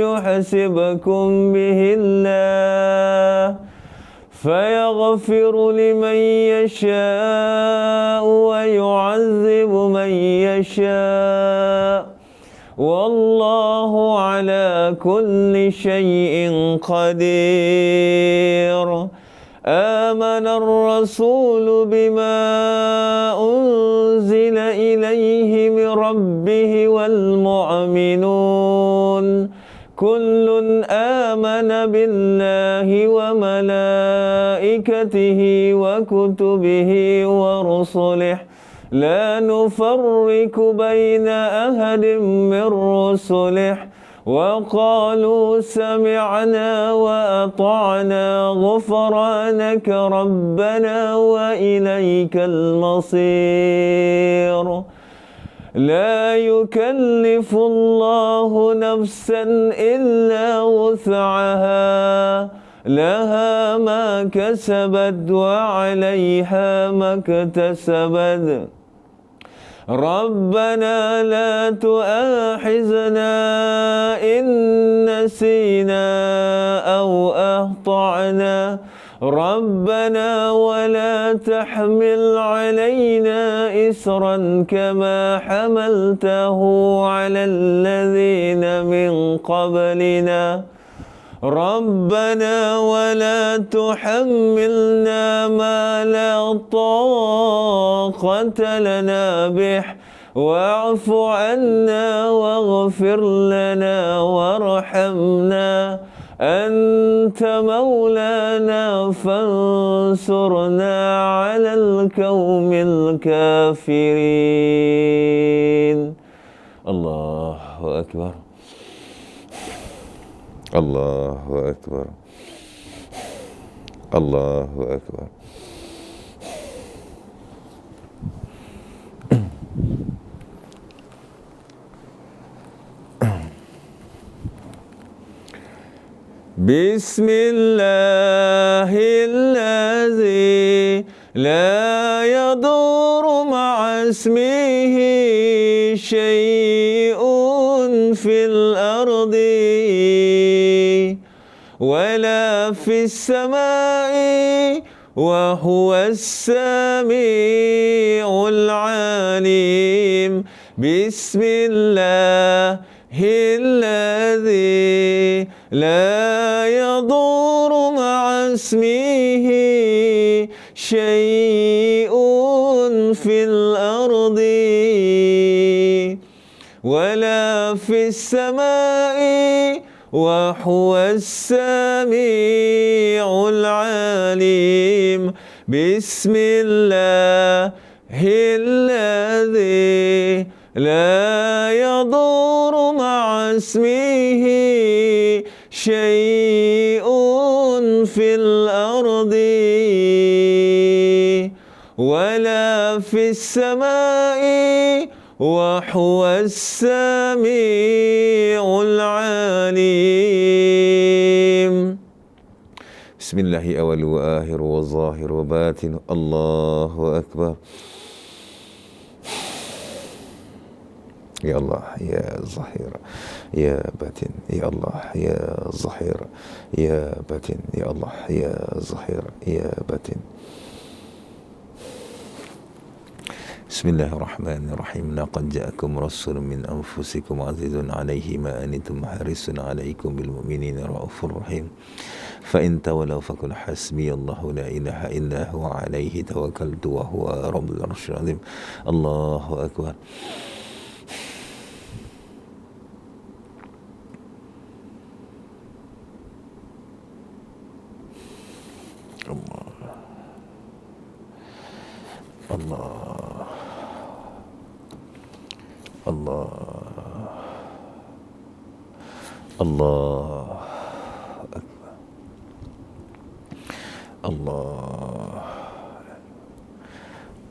يُحْسِبْكُم بِهِ اللَّهُ فَيَغْفِرُ لِمَن يَشَاءُ وَيُعَذِّبُ مَن يَشَاءُ وَاللَّهُ عَلَى كُلِّ شَيْءٍ قَدِيرٌ. آمن الرسول بما أنزل إليه من ربه والمؤمنون كل آمن بالله وملائكته وكتبه ورسله لا نفرق بين أحد من رسله وقالوا سمعنا وأطعنا غفرانك ربنا وإليك المصير. لا يكلف الله نفسا إلا وسعها لها ما كسبت وعليها ما اكتسبت. ربنا لا تؤاخذنا إن نسينا أو أخطأنا ربنا ولا تحمل علينا إصرا كما حملته على الذين من قبلنا ربنا ولا تحملنا ما لا طاقة لنا به واعف عنا واغفر لنا وارحمنا أنت مولانا فانصرنا على القوم الكافرين. الله أكبر. الله أكبر. الله أكبر. بسم الله الذي لا يضر مع اسمه شيء في الأرض ولا في السماء وهو السميع العليم. بسم الله الذي لا يضر مع اسمه شيء في الأرض ولا في السماء وهو السميع العليم. بسم الله الذي لا يضر مع اسمه شيء في الأرض ولا في السماء وهو السميع العليم. بسم الله أول وآخر وظاهر وباطن. الله أكبر. يا الله يا ظهير يا باطن يا الله يا ظهير يا باطن يا الله يا ظهير يا باطن. Bismillahirrahmanirrahim. Laqad ja'akum rasulun min anfusikum azizun 'alaihi ma anittum harisun 'alaikum bil mu'minina raufur rahim. Fa in tawallaw faqul hasbiyallahu la ilaha illa huwa 'alaihi tawakkaltu wa huwa rabbul arsyil 'azim. Allahu akbar. Allah. Allah. Allah. Akbar. Allah.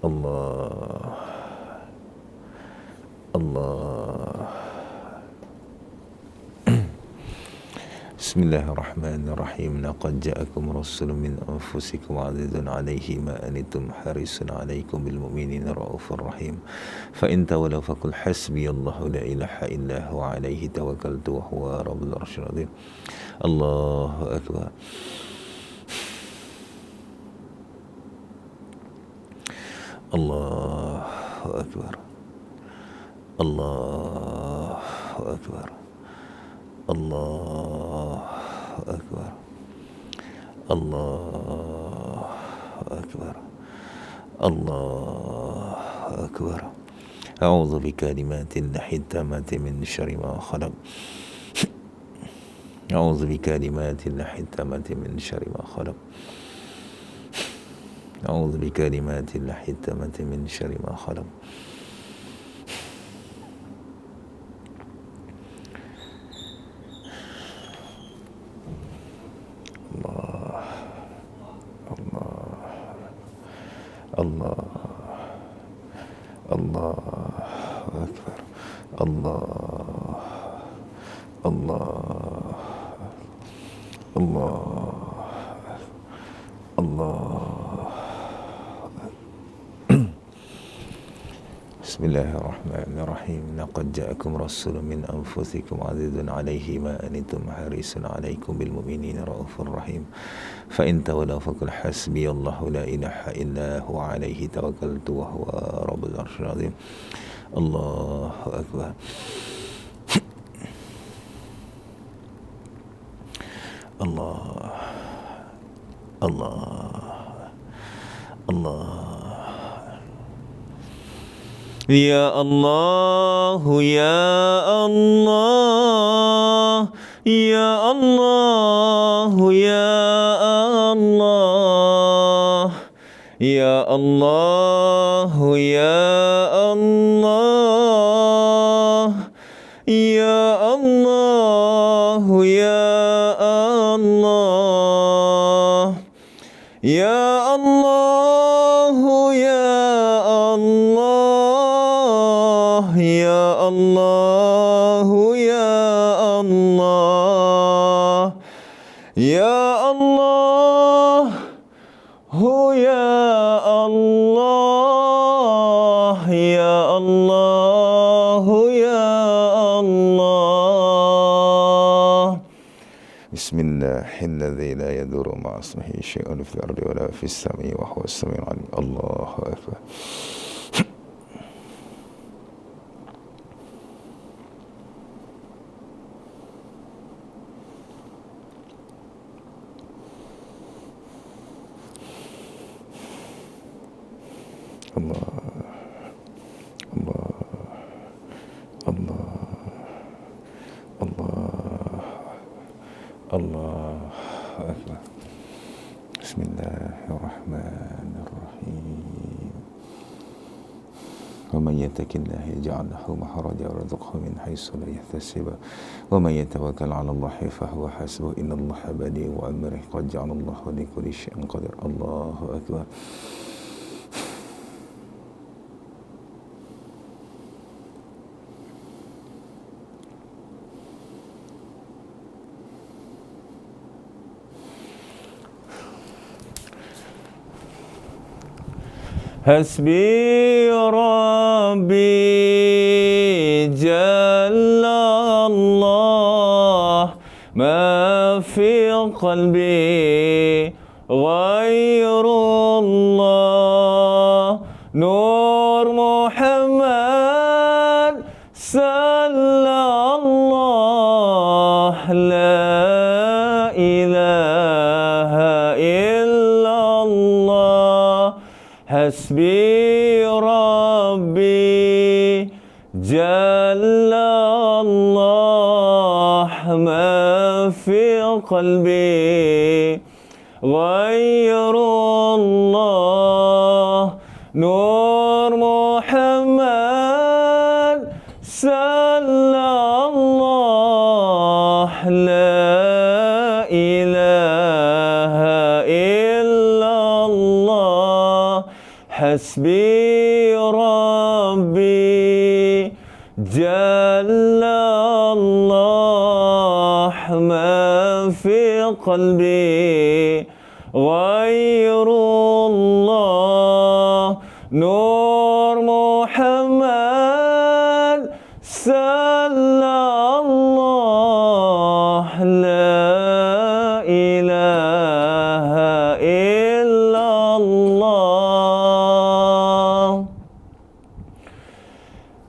Allah. Allah. Bismillahirrahmanirrahim. Laqad ja'akum rasulun min anfusikum azizun 'alaihi ma anittum harisun 'alaikum bil mu'minina raufur rahim. Fa in tawallaw faqul hasbiyallahu la ilaha illa huwa 'alaihi tawakkaltu wa huwa rabbul arsyil 'azim. Allahu akbar. Allahu akbar. Allahu akbar. Allahu akbar. Allahu akbar. Allahu akbar. A'udzu bikalimatillahi tammati min syarri ma khalaq. A'udzu bikalimatillahi tammati min syarri ma khalaq. A'udzu bikalimatillahi tammati min syarri ma khalaq. Allah. Allahu akbar. Allah. Allah. Allah. Allah. Bismillahirrahmanirrahim. Laqad ja'akum rasulun min anfusikum azizun 'alaihi ma anittum harisun 'alaikum bil mu'minina raufur rahim. Fa in tawallaw faqul hasbiyallahu la ilaha illa huwa 'alaihi tawakkaltu wa huwa rabbul arsyil 'azim. Allahu akbar. Allah. Allah. Allah. Ya Allah, ya Allah, ya Allah, ya Allah, ya Allah, ya Allah, ya Allah, ya Allah, ya Allah, ya Allah. Ya Allah, ya Allah, ya Allah, ya Allah, ya Allah, ya Allah. Bismillahilladzi la yadurru ma'a ismihi syai'un fil ardi wa la fis samai wa huwas samiul 'alim. Allahu akbar. Allah, Allah, Allah, Allah, Allah akbar. Bismillahirrahmanirrahim. Wa man yattaqillaha yaj'al lahu makhraja wa yarzuqhu min haitsu la yahtasib. Wa man yatawakkal 'ala Allahi fa huwa hasbuh. Innallaha balighu amrihi qad ja'ala Allahu li kulli syai'in qadir. Allahu akbar. Hasbi Rabbi Jalla Allah ma fi qalbi ghairullah nur حسبي جل الله ما في قلبي غير الله نور محمد صلى الله لا إله إلا الله حسبي ربي جل الله ما في قلبي غير الله نور محمد صلى الله لا إله إلا الله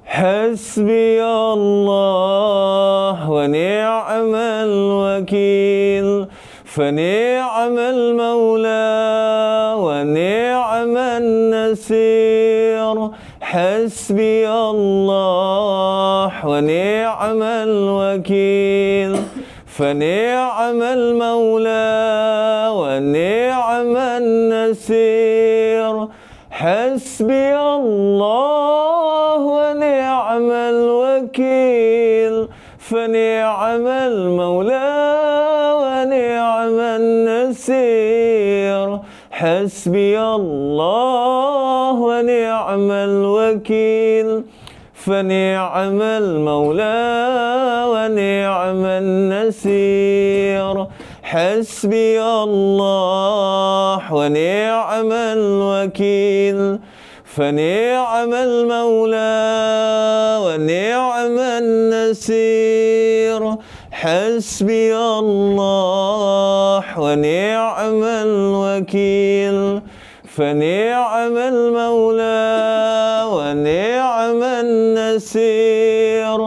حسبي الله ونعم الوكيل فنعم المولى ونعم النصير حسبي الله ونعم الوكيل فنعم المولى ونعم النصير حسبي الله ونعم الوكيل فنعم المولى ونعم النصير حسبي الله ونعم الوكيل فنعم المولى ونعم النصير حسبي الله ونعم الوكيل فنعم المولى ونعم النصير حسبي الله ونعم الوكيل فنعم المولى ونعم النصير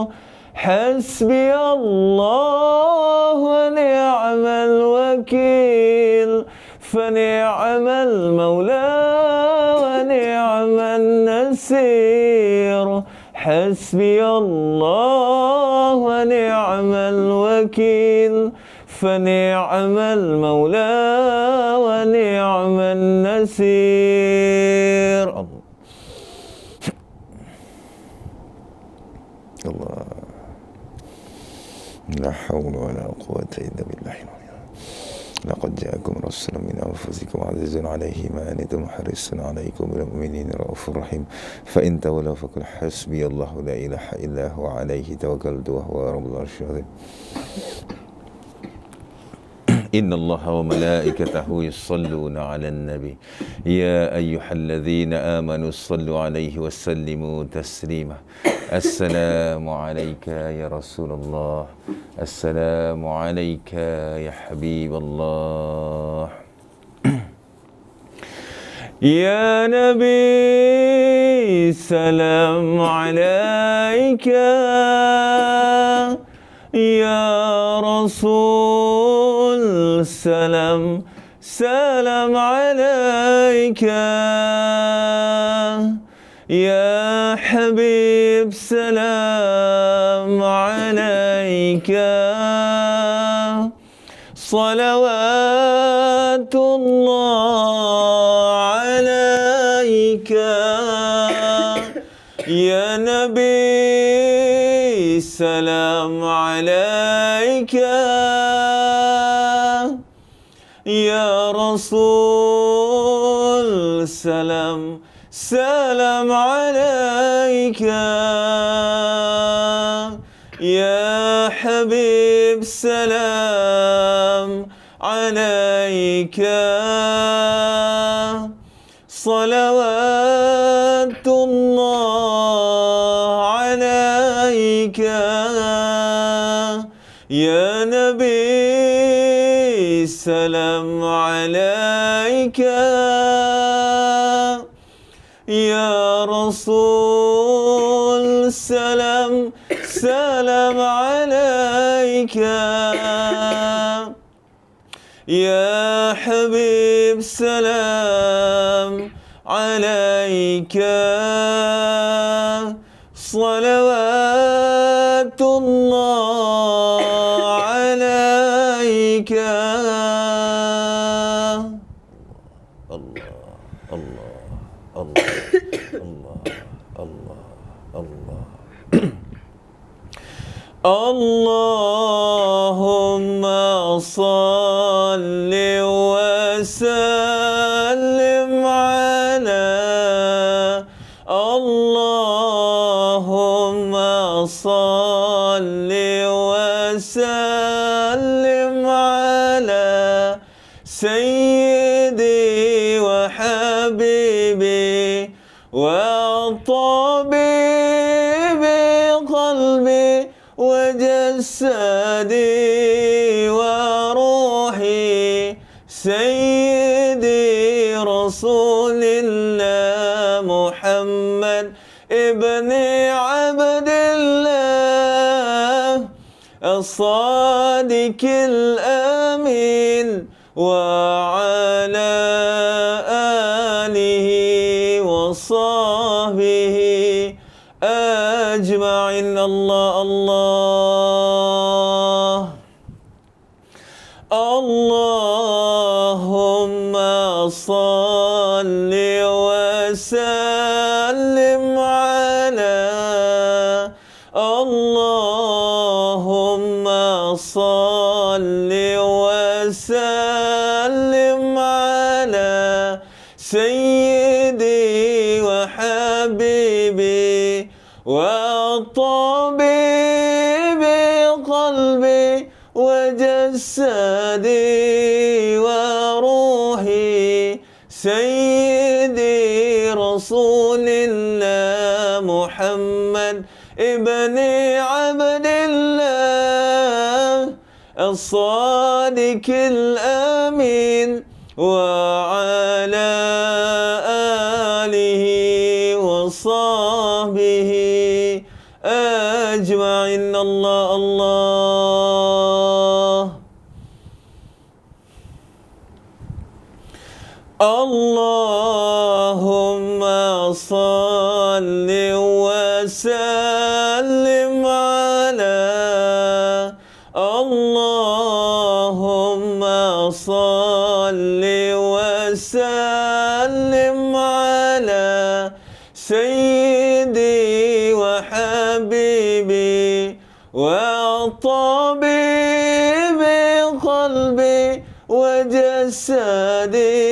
حسبي الله ونعم الوكيل فنعم المولى ونعم النصير حسبي الله ونعم الوكيل فنعم المولى ونعم النصير الله لا حول ولا قوة إلا بالله لقد جاءكم رسول من أنفسكم عزيز عليه ما عنتم حريص عليكم بالمؤمنين رؤوف رحيم فإن تولوا فقل حسبي الله لا إله إلا هو عليه توكلت وهو رب العرش العظيم إن الله وملائكته يصلون على النبي يا أيها الذين آمنوا صلوا عليه وسلموا تسليما السلام عليك يا رسول الله السلام عليك يا حبيب الله يا نبي سلام عليك يا رسول سلام سلام عليك يا حبيب سلام عليك صلوات الله عليك يا نبي سلام عليك يا رسول سلام سلام عليك يا حبيب سلام عليك صلوات الله عليك يا نبي سلام عليك يا رسول سلام سلام عليك يا حبيب سلام عليك صلوات الله عليك. الله الله الله الله الله الله. اللهم صل وسلم على اللهم صل وسلم على سيدي وحبيبي وطبيبي قلبي وجسدي وروحي سيدي رسول الله محمد ابن عبد الله الصادق الأمين وعلى آله وصحبه أجمعين. الله الله. اللهم صل وسلم على اللهم صل وسلم على سيدي وحبيبي وطبيبي قلبي وجسدي وروحي سيدي رسول الله محمد ابن عبد الله الصادق الأمين وعلى آله وصحبه أجمعين. الله الله. اللهم صل وسلم على اللهم صل وسلم على سيدي وحبيبي وطبيبي قلبي وجسدي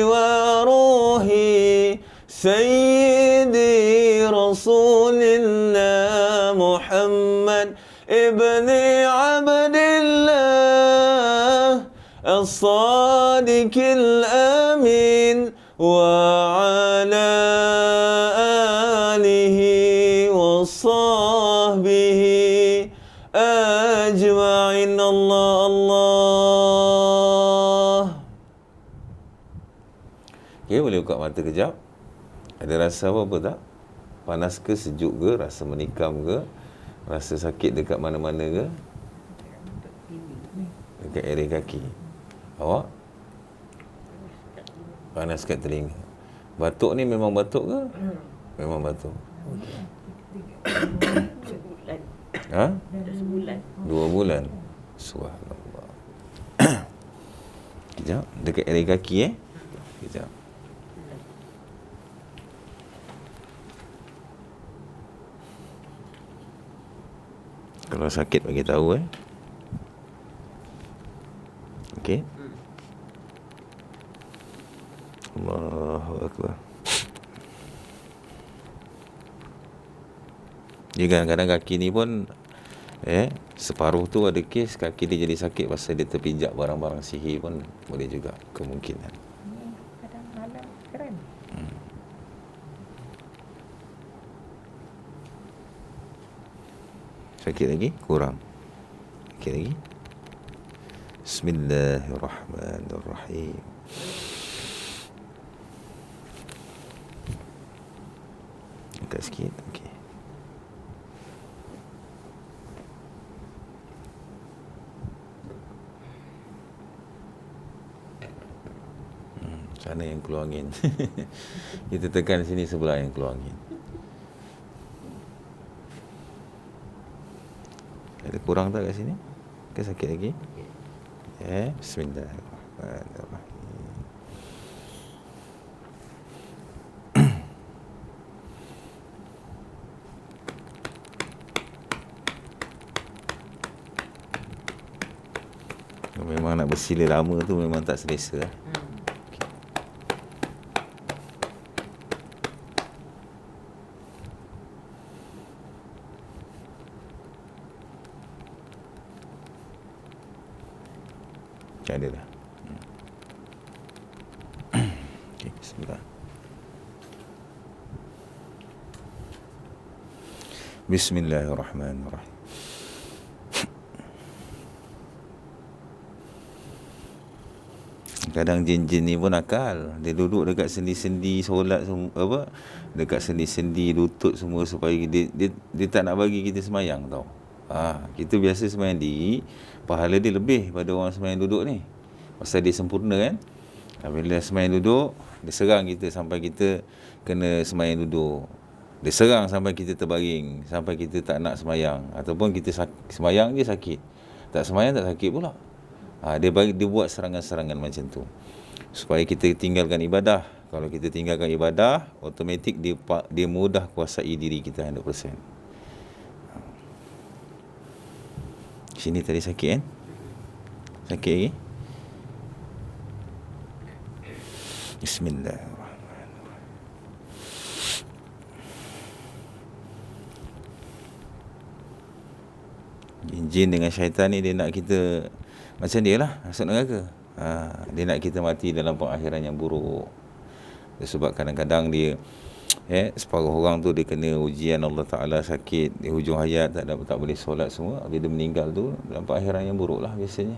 وروحي سيدي رسول الله محمد ابن عبد الله الصادق الأمين وعلى آله وصحبه أجمعين. الله الله. Okay, boleh buka mata kejap. Ada rasa apa tak? Panas ke, sejuk ke, rasa menikam ke, rasa sakit dekat mana-mana ke? Dekat area kaki. Awak? Panas kat telinga. Batuk ni memang batuk ke? Memang batuk. Sebulan. Ha? Sebulan. 2 bulan. Subhanallah. Kejap. Dekat area kaki Kejap. Kalau sakit bagi tahu Okey. Allahu Akbar. Dia kadang-kadang kaki ni pun separuh tu ada kes kaki dia jadi sakit pasal dia terpijak barang-barang sihir pun boleh juga kemungkinan. Kadang malam keren. Sakit lagi? Kurang. Sakit lagi? Bismillahirrahmanirrahim. Angkat sikit. Okey. Sana yang keluar angin. Kita tekan sini sebelah yang keluar angin. Ada kurang tak kat sini? Ke sakit lagi? Bismillahirrahmanirrahim. Memang nak bersila lama tu memang tak selesa lah. Macam ada dah. Okay, bismillah. Bismillahirrahmanirrahim. Kadang jin-jin ni pun akal. Dia duduk dekat sendi-sendi solat apa? Dekat sendi-sendi lutut semua supaya dia tak nak bagi kita semayang tau. Kita biasa semayang diri, pahala dia lebih pada orang semayang duduk ni. Pasal dia sempurna kan. Bila semayang duduk, dia serang kita sampai kita kena semayang duduk. Dia serang sampai kita terbaring, sampai kita tak nak semayang. Ataupun kita semayang je sakit. Tak semayang tak sakit pula. Dia buat serangan-serangan macam tu supaya kita tinggalkan ibadah. Kalau kita tinggalkan ibadah, automatik dia mudah kuasai diri kita 100%. Sini tadi sakit kan? Sakit lagi? Bismillahirrahmanirrahim. Jin dengan syaitan ni dia nak kita macam dia lah, masuk neraka. Dia nak kita mati dalam pengakhiran yang buruk. Sebab kadang-kadang dia separuh orang tu dia kena ujian Allah Ta'ala, sakit di hujung hayat, tak boleh solat semua. Bila dia meninggal tu dalam pengakhiran yang buruk lah biasanya.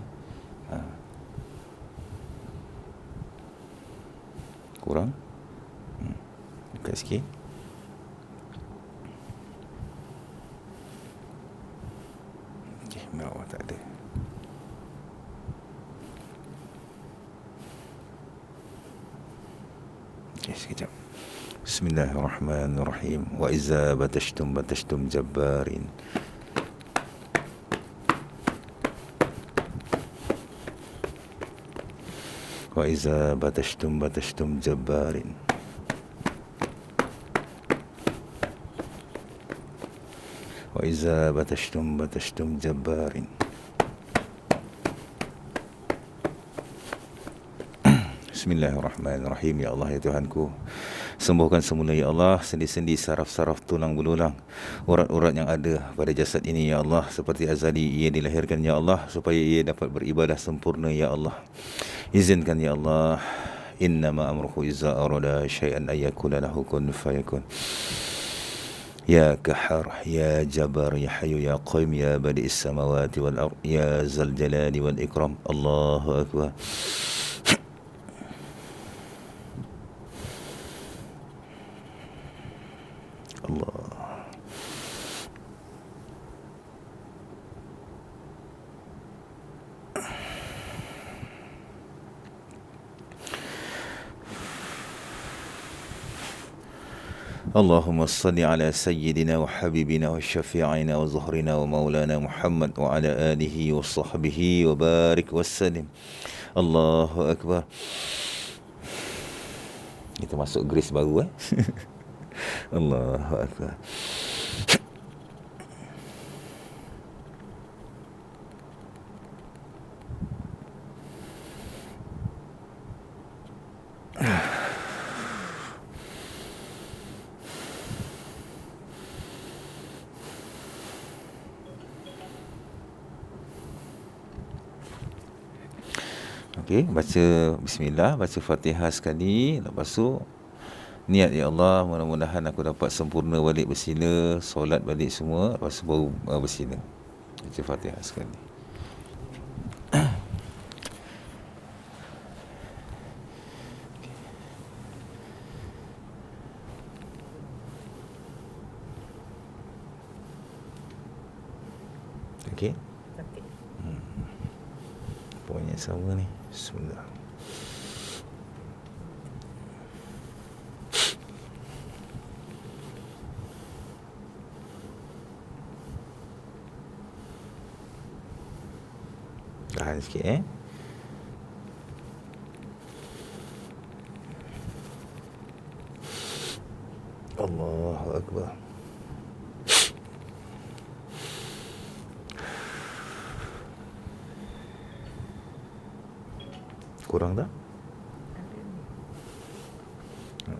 Kurang dekat sikit. Bawah tak ada. Sekejap. Bismillahirrahmanirrahim. Wa iza batashtum jabbarin. Wa iza batashtum jabbarin. Wa iza batashtum jabbarin. Bismillahirrahmanirrahim. Ya Allah, ya Tuhanku, sembuhkan semula ya Allah sendi-sendi, saraf-saraf, tulang belulang, urat-urat yang ada pada jasad ini ya Allah, seperti azali ia dilahirkan ya Allah, supaya ia dapat beribadah sempurna ya Allah. Izinkan ya Allah, innama amruhu iza arada syai'an ayyakuna lahu kun fayakun. Ya Qahhar, Ya Jabbar, Ya Hayyu, Ya Qayyum, Ya Badi'is samawati wal ard, Ya Zal Jalali wal Ikram. Allahu Akbar. Allah. Allahumma salli ala sayyidina wa habibina wa syafi'ina wa zuhrina wa maulana Muhammad wa ala alihi wa sahbihi wa barik wa sallim. Allahu Akbar. Kita masuk grace baru Allahu Akbar. Okey, baca bismillah, baca Fatihah sekali, lepas tu niat ya Allah, mudah-mudahan aku dapat sempurna balik bersila, solat balik semua, lepas tu baru bersila. Baca Fatihah sekali. Okey. Poinnya sama ni. Bismillah. Tahan sikit Allahu Akbar. Kurang tak?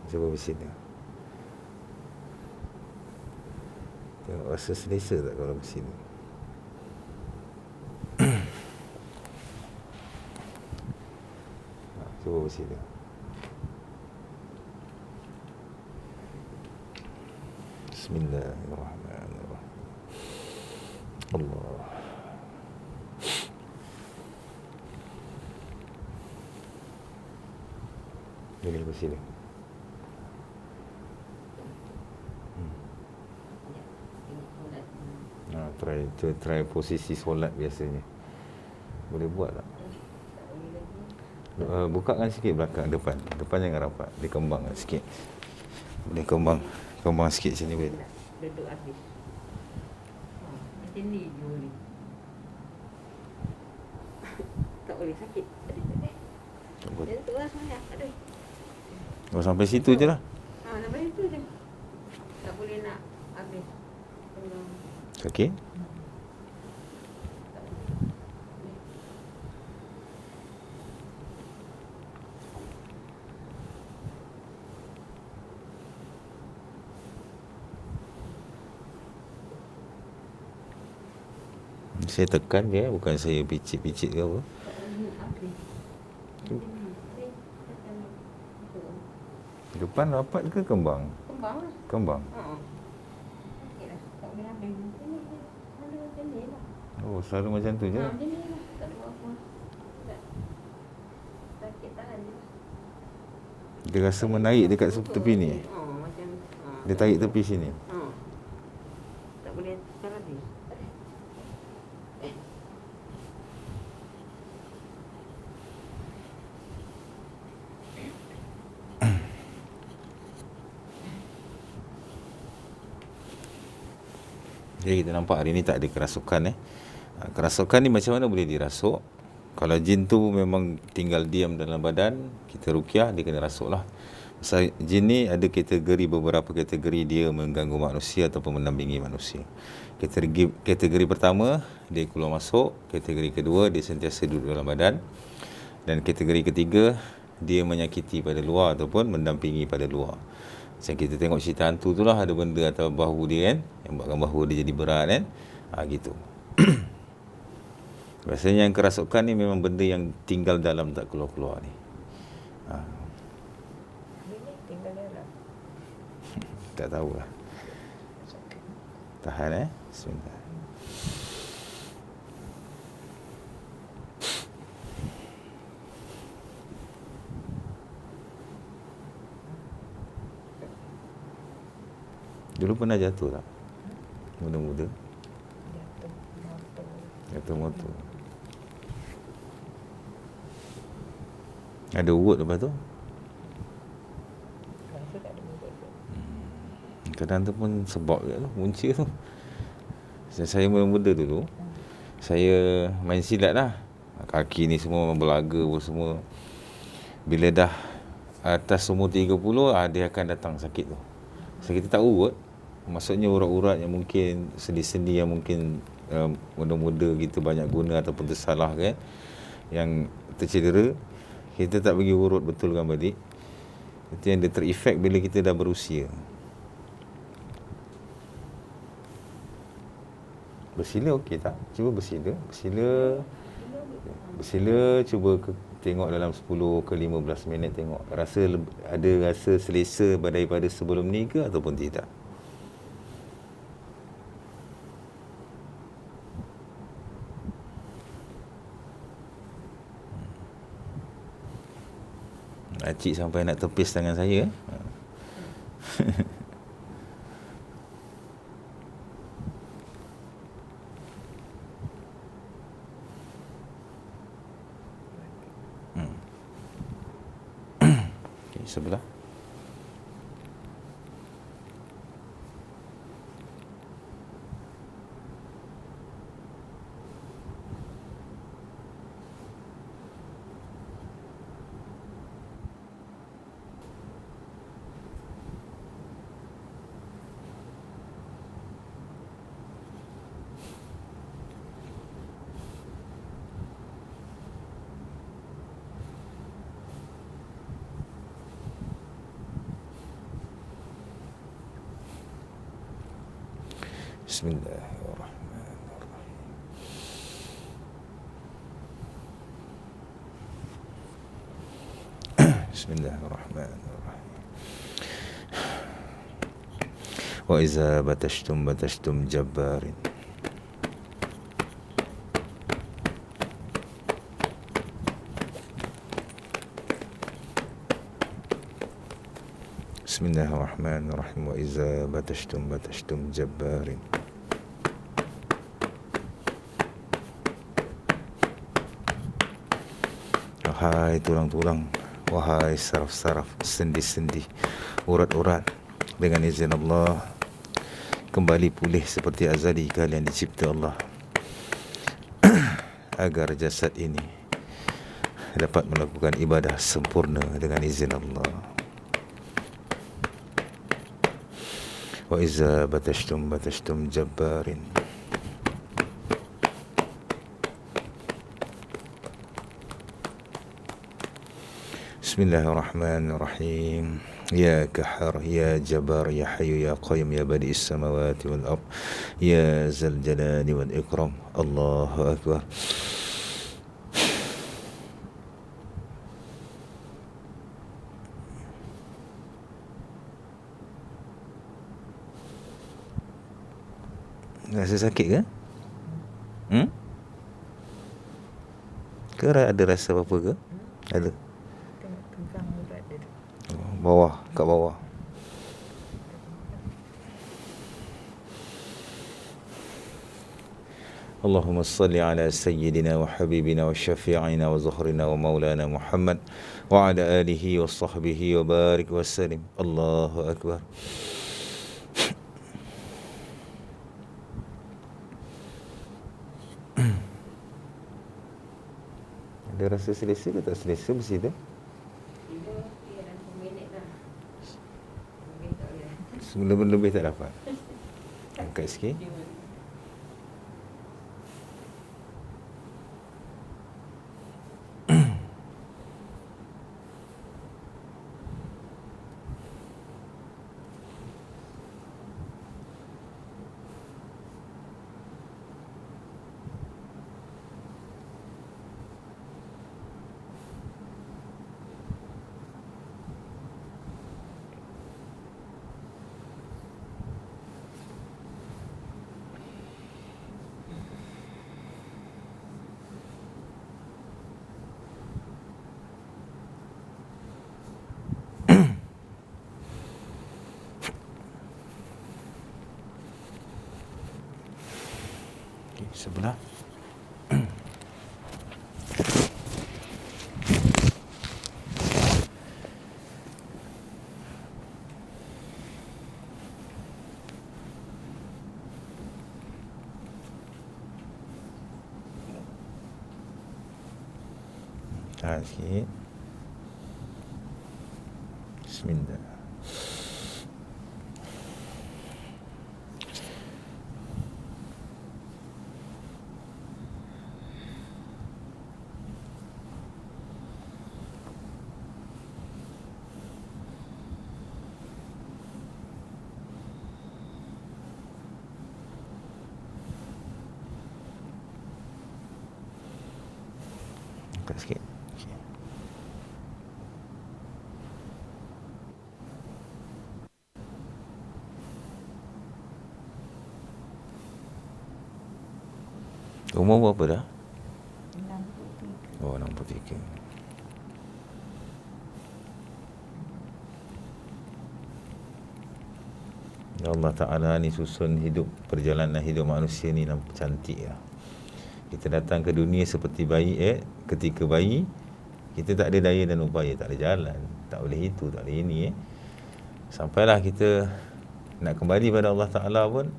Cuba bersini. Tengok rasa selesa tak kalau bersini. Cuba bersini. Bismillahirrahmanirrahim. Allah. Jadi bersini. Try posisi solat biasanya. Boleh buat tak? Bukakan sikit belakang, depan jangan rapat. Dia kembang sikit. Boleh kembang sikit sini boleh. Duduk habis. Macam ni je boleh. Tak boleh sakit. Dia tu lah sebenarnya. Aduh. Sampai situ je lah. Sampai situ je. Tak boleh nak habis. Okey. Saya tekan je, bukan saya picit-picit ke apa. Depan rapat ke kembang? Kembang lah. Kembang. Sakit lah. Tak boleh habis. Macam ni lah. Oh, selalu macam tu je. Macam ni lah. Tak ada apa-apa. Sakit tahan je lah. Dia rasa menarik dekat tepi ni. Macam Dia tarik tepi sini. tak boleh tekan habis. Jadi kita nampak hari ni tak ada kerasukan. Kerasukan ni macam mana boleh dirasuk? Kalau jin tu memang tinggal diam dalam badan, kita ruqyah, dia kena rasuk lah. Pasal jin ni ada beberapa kategori dia mengganggu manusia ataupun mendampingi manusia. Kategori pertama, dia keluar masuk. Kategori kedua, dia sentiasa duduk dalam badan. Dan kategori ketiga, dia menyakiti pada luar ataupun mendampingi pada luar. Macam kita tengok cerita hantu tu lah, ada benda atas bahu dia kan, yang buatkan bahu dia jadi berat kan. Gitu. Biasanya yang kerasukan ni memang benda yang tinggal dalam, tak keluar-keluar ni. Tinggal dalam. Tak tahulah. Tahan sebentar. Dulu pernah jatuh tak? Muda-muda. Jatuh motor. Ada urut lepas tu? Rasa tak ada mulut tu. Kadang tu pun sebab je tu, punca tu. Saya muda-muda dulu, saya main silat lah. Kaki ni semua belaga pun semua. Bila dah atas umur 30, dia akan datang sakit tu. So, kita tak urut. Maksudnya urat-urat yang mungkin, sendi-sendi yang mungkin muda-muda kita banyak guna ataupun tersalah kan, yang tercedera, kita tak bagi urut betulkan balik. Itu yang dia terefek bila kita dah berusia. Bersila okey tak? Cuba bersila. Bersila cuba tengok dalam 10 ke 15 minit tengok. Ada rasa selesa daripada sebelum ni ke ataupun tidak? Acik sampai nak tepis tangan saya. Okay, sebelah. Bismillahirrahmanirrahim. Bismillahirrahmanirrahim. Wa iza batashtum jabbarin. Bismillahirrahmanirrahim. Wa iza batashtum jabbarin. Wahai tulang-tulang, wahai saraf-saraf, sendi-sendi, urat-urat, dengan izin Allah kembali pulih seperti azali kalian dicipta Allah agar jasad ini dapat melakukan ibadah sempurna dengan izin Allah. Wa iza batashtum jabbarin. Bismillahirrahmanirrahim. Ya Kahhar, Ya Jabbar, Ya Hayyu, Ya Qayyum, Ya Badi'is Samawati wal Ard, Ya Zal Jalali wal Ikram. Allahu Akbar. Rasa sakit ke? Ke ada rasa apa-apa ke? Ada. Tegang urat dia tu. Bawah, kat bawah. Allahumma salli ala sayyidina wa habibina wa syafi'ina wa zuhrina wa maulana Muhammad wa ala alihi wa sahbihi wa barik wa salim. Allahu Akbar. Ada rasa selesa ke tak selesa besi tu? Lebih tak dapat. Angkat sikit. Sebelah. Tahan sikit. Bismillah. Angkat sikit. Okay. Umur berapa dah? 63. Oh, 63. Ya Allah Ta'ala ni susun hidup, perjalanan hidup manusia ni nampak cantik lah. Kita datang ke dunia seperti bayi, ketika bayi kita tak ada daya dan upaya, tak ada jalan, tak boleh itu, tak boleh ini. Sampailah kita nak kembali pada Allah Ta'ala pun,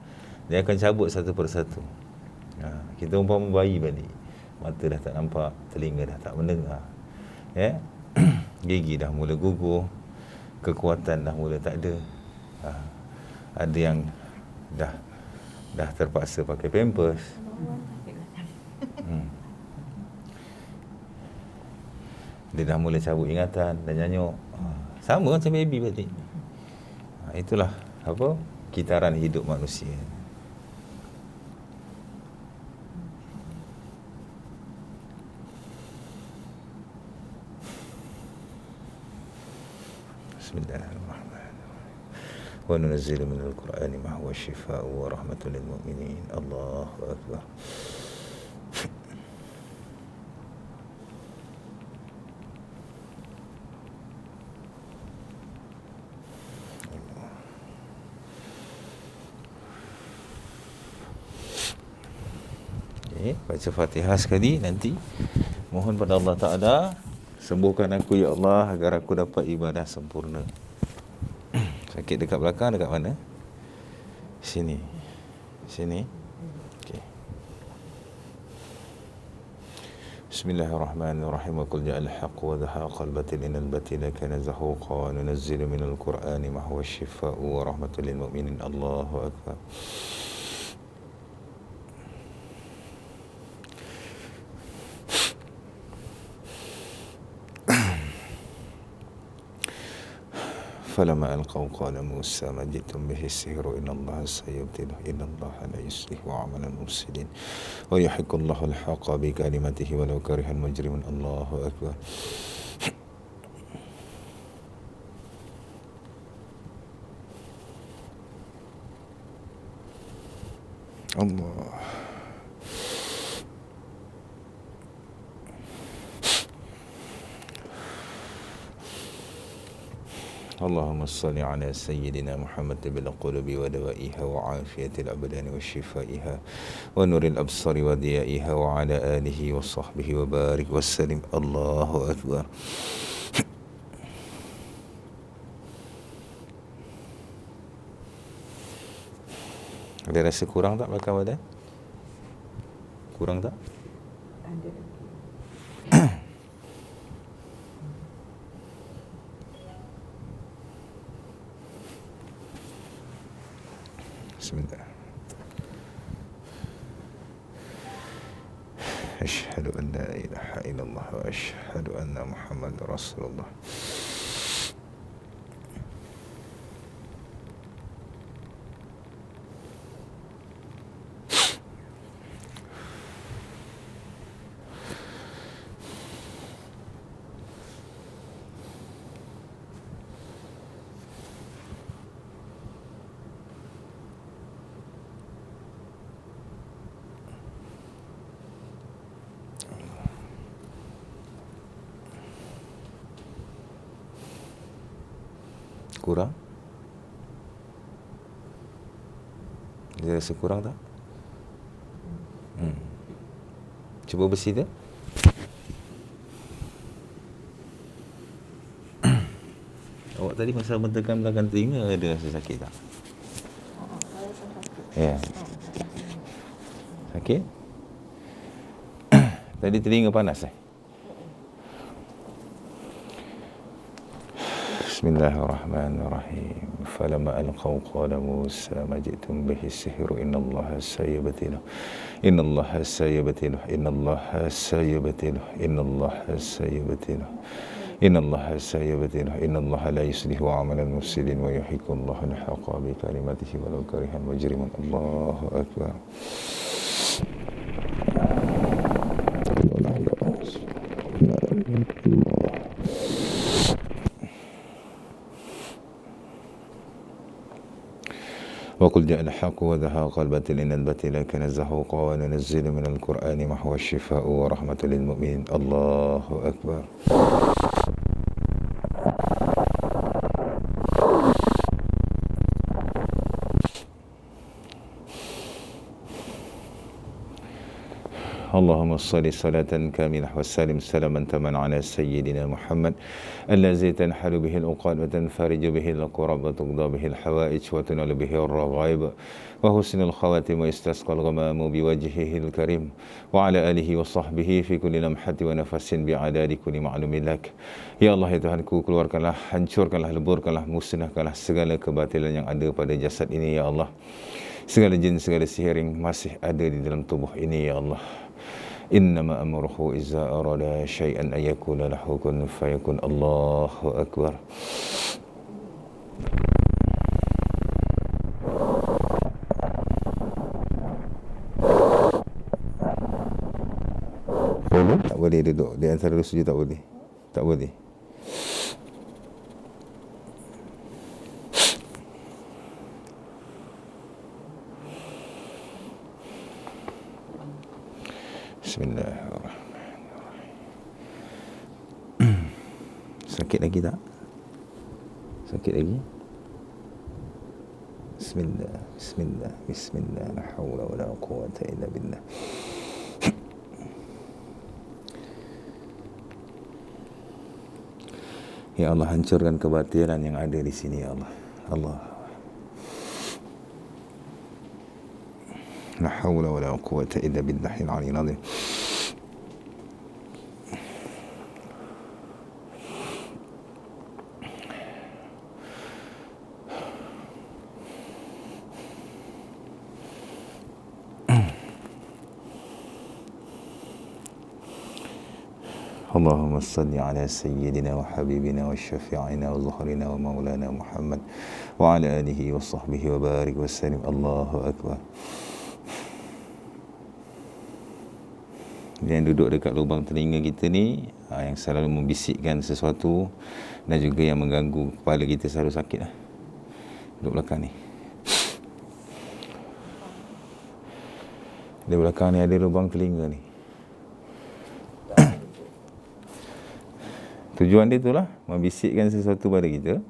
dia akan cabut satu persatu. Kita umpama bayi balik, mata dah tak nampak, telinga dah tak mendengar, gigi dah mula gugur, kekuatan dah mula tak ada. Ada yang dah terpaksa pakai pampers. Dia dah mula cabut ingatan dan nyanyuk. Sama macam baby balik. Itulah apa kitaran hidup manusia. wa nunazzilu minal Qur'ani ma huwa shifaa'un wa rahmatun lil mu'minin. Allahu akbar. Baca Fatihah sekali, nanti mohon pada Allah Ta'ala sembuhkan aku ya Allah agar aku dapat ibadah sempurna. Sakit dekat belakang, dekat mana? Sini. Sini. Okey. Bismillahirrahmanirrahim. Wa qul ja'al haqq wa dhahaqal batil innal batila kana zahuqa wa nunazzilu minal Qur'ani ma huwa shifaa'un wa rahmatun lil mu'minin. Allahu akbar. فلما ألقوا قال موسى ما جئتم به السحر إن الله سيبطله إن الله لا يصلح عمل المفسدين ويحق الله الحق بكلمته ولو كره المجرمون. الله أكبر. الله. اللهم صل على سيدنا محمد بالقلوب ودوائها وعافية الأبدان وشفائها ونور الأبصار وضيائها وعلى آله وصحبه وبارك وسلم. الله أكبر. Ada rasa kurang tak belakang badan? Kurang tak? Ada. Bismillah. Asyhadu an la ilaha illallah wa asyhadu anna Muhammadar Rasulullah. Kurang? Dia rasa kurang tak? Cuba bersih tak? Awak tadi masa bentekan belakang telinga ada rasa sakit tak? Ya. Sakit? Tadi telinga panas Bismillahirrahmanirrahim. Falamma alqaw qala Musa ma ji'tum bihi sihru innallaha sayabtiluh innallaha sayabtiluh innallaha sayabtiluh innallaha sayabtiluh innallaha sayabtiluh innallaha la yuslihu 'amalal mufsidin wa yuhiqqu Allahu al-haqqa bi kalimatihi walau karihal mujrimun. Allahu akbar. وقل جاء الحق وزهق الباطل إن الباطل كان زهوقا وننزل من القرآن ما هو الشفاء ورحمة للمؤمنين. الله أكبر. اللهم صل صلاة كاملة وسلم سلاما تماما على سيدنا محمد الذي تنحل به العقد وتنفرج به الكرب وتقضى به الحوائج وتنال به الرغائب وحسن الخواتم ويستسقى الغمام بوجهه الكريم وعلى آله وصحبه في كل لمحة ونفس بعدد كل معلوم لك. Ya Allah, ya Tuhanku, keluarkanlah, hancurkanlah, leburkanlah, musnahkanlah segala kebatilan yang ada pada jasad ini, ya Allah. Segala jin, segala sihir yang masih ada di dalam tubuh ini, ya Allah. Innama amruhu iza arada syai'an ayakuna lahu kun fayakun. Allahu akbar. Tak boleh duduk di antara dua sujud, tak boleh. Tak boleh. Bismillahirrahmanirrahim. Sakit lagi tak? Sakit lagi? Bismillah, bismillah, bismillah. La haula wala quwwata illa billah. Ya Allah, hancurkan kebatilan yang ada di sini, ya Allah. Allah. La haula wala quwwata illa billahil aliyyil azim. اللهم صل على سيدنا وحبيبنا وشفيعنا وظهرنا ومولانا محمد وعلى آله وصحبه وبارك وسلم. الله أكبر. Yang duduk dekat lubang telinga kita ni, yang selalu membisikkan sesuatu dan juga yang mengganggu kepala kita selalu sakit lah. Duduk belakang ni. Di belakang ni ada lubang telinga ni. Tujuan dia itulah membisikkan sesuatu pada kita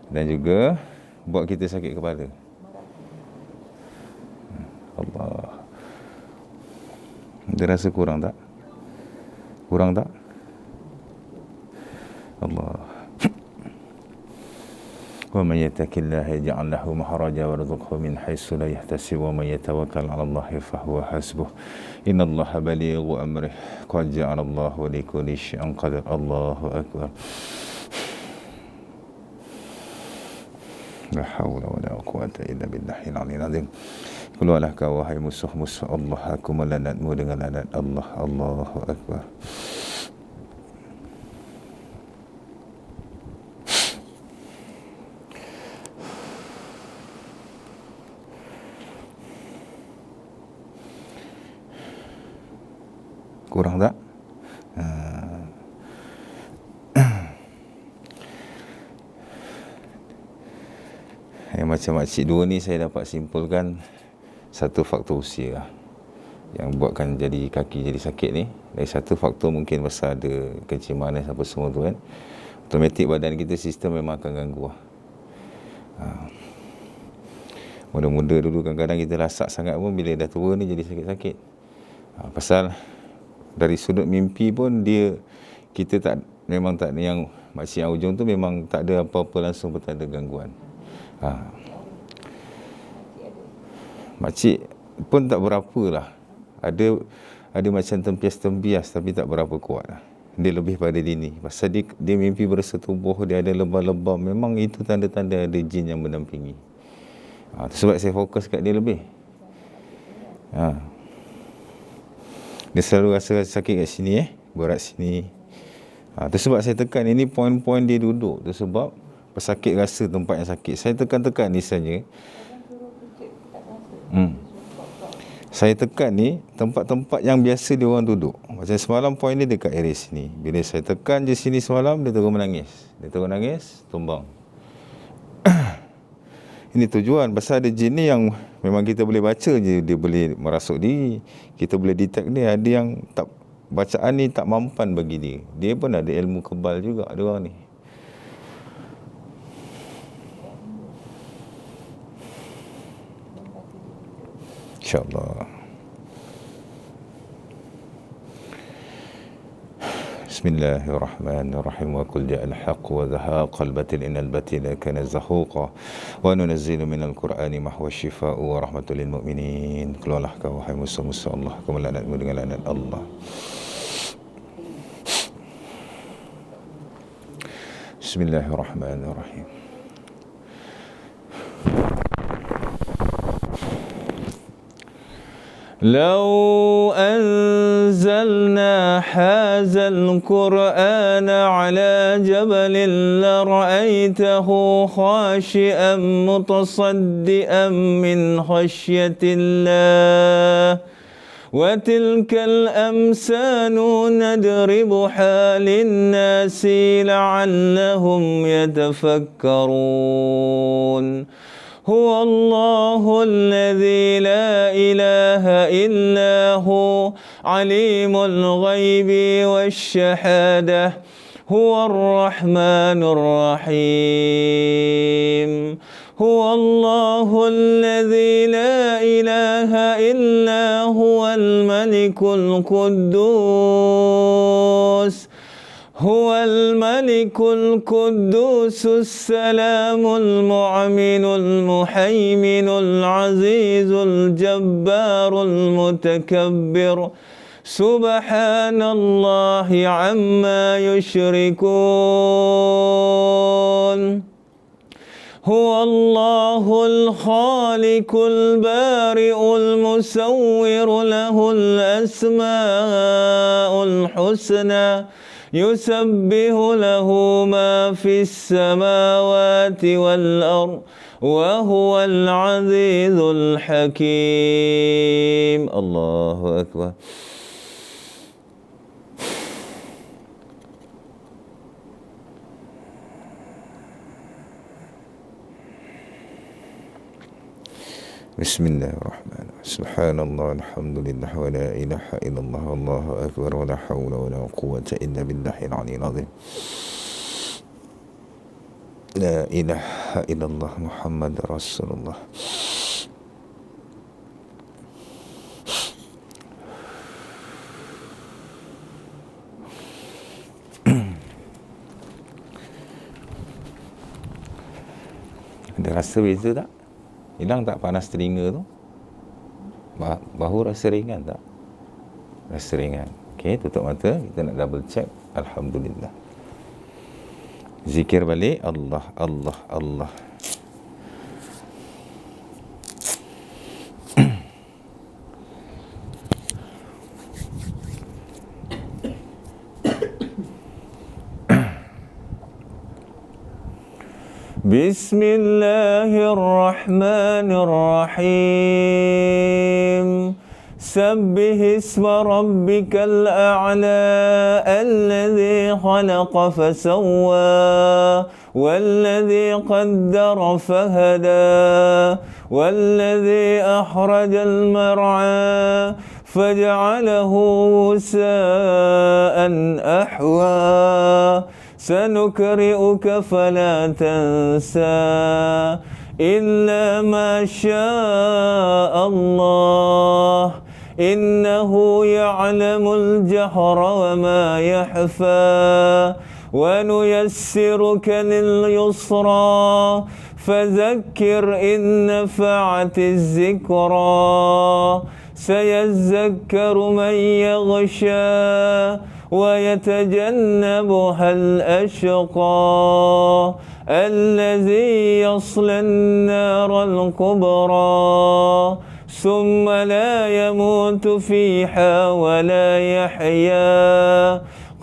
dan juga buat kita sakit kepala. Allah. Dia rasa kurang tak? Kurang tak? Allah. Wa man yattaqillaha yaj'al lahu makhraja wa yarzuqhu min haitsu la yahtasib wa man yatawakkal 'ala Allahi fa huwa hasbuh. Innallaha balighu amrih qad ja'ala Allahu li kulli syai'in qadar. Allahu akbar. La haula wala quwwata illa billahil aliyyil azim. Keluarlah kau wahai musuh-musuh Allah, aku melanatmu dengan lanat Allah. Allahu akbar. Kurang tak? Yang macam makcik dua ni saya dapat simpulkan satu faktor usia lah yang buatkan jadi kaki jadi sakit ni. Dari satu faktor mungkin pasal ada kencing manis apa semua tu kan. Automatik badan kita sistem memang akan ganggu lah. Muda-muda dulu kadang-kadang kita lasak sangat pun bila dah tua ni jadi sakit-sakit. Pasal dari sudut mimpi pun dia kita tak memang tak yang makcik yang ujung tu memang tak ada apa-apa langsung petanda gangguan. Makcik pun tak berapa lah. Ada macam tempias-tempias tapi tak berapa kuat lah. Dia lebih pada dini. Pasal dia mimpi bersetubuh, dia ada lebam-lebam. Memang itu tanda-tanda ada jin yang mendampingi. Sebab saya fokus kat dia lebih. Dia selalu rasa sakit kat sini berat sini. Itu sebab saya tekan ini poin-poin dia duduk. Itu sebab pesakit rasa tempat yang sakit. Saya tekan-tekan ni saja. Saya tekan ni tempat-tempat yang biasa dia orang duduk. Macam semalam poin dia dekat area sini. Bila saya tekan je sini semalam, dia terus menangis. Dia terus nangis, tumbang. Ini tujuan. Pasal ada jin ni yang memang kita boleh baca je, dia boleh merasuk diri. Kita boleh detect dia. Ada yang tak, bacaan ni tak mampan bagi dia. Dia pun ada ilmu kebal juga, ada orang ni. InsyaAllah. Bismillahirrahmanirrahim. Wa qul ja'al haqq wa zahaqal batil innal batila kana zahuqa wa nunazzilu minal qur'ani ma huwa shifaa'u wa rahmatul lil mu'minin. Keluarlah kau wahai musuh-musuh Allah, kau melanatmu dengan lanat Allah. Bismillahirrahmanirrahim. لو أنزلنا هذا القرآن على جبل لرأيته خاشعا متصدئا من خشية الله وتلك الأمثال نضربها للناس لعلهم يتفكرون هو الله الذي لا إله إلا هو عليم الغيب والشهادة هو الرحمن الرحيم هو الله الذي لا إله إلا هو الملك القدوس هو الملك القدوس السلام المؤمن المهيمن العزيز الجبار المتكبر سبحان الله عما يشركون هو الله الخالق البارئ المصور له الأسماء الحسنى يسبح له ما في السماوات والأرض وهو العزيز الحكيم الله أكبر بسم الله الرحمن الرحيم سبحان الله الحمد لله ولا إله إلا الله والله أكبر ولا حول ولا قوة إلا بالله العلي العظيم لا إله إلا الله محمد رسول الله Ada rasa beza tak? Hilang tak panas telinga tu? Bahu rasa ringan tak? Rasa ringan. Okey, tutup mata. Kita nak double check. Alhamdulillah. Zikir balik. Allah, Allah, Allah. بسم الله الرحمن الرحيم سبح اسم ربك الأعلى الذي خلق فسوى والذي قدر فهدى والذي أخرج المرعى فجعله غثاء أحوى سنقرئك فلا تنسى إلا ما شاء الله إنه يعلم الجهر وما يخفى ونيسرك لليسرى فذكر إن نفعت الذكرى سيذكر من يغشى ويتجنبها الأشقى الذي يصلى النار الكبرى ثم لا يموت فيها ولا يحيا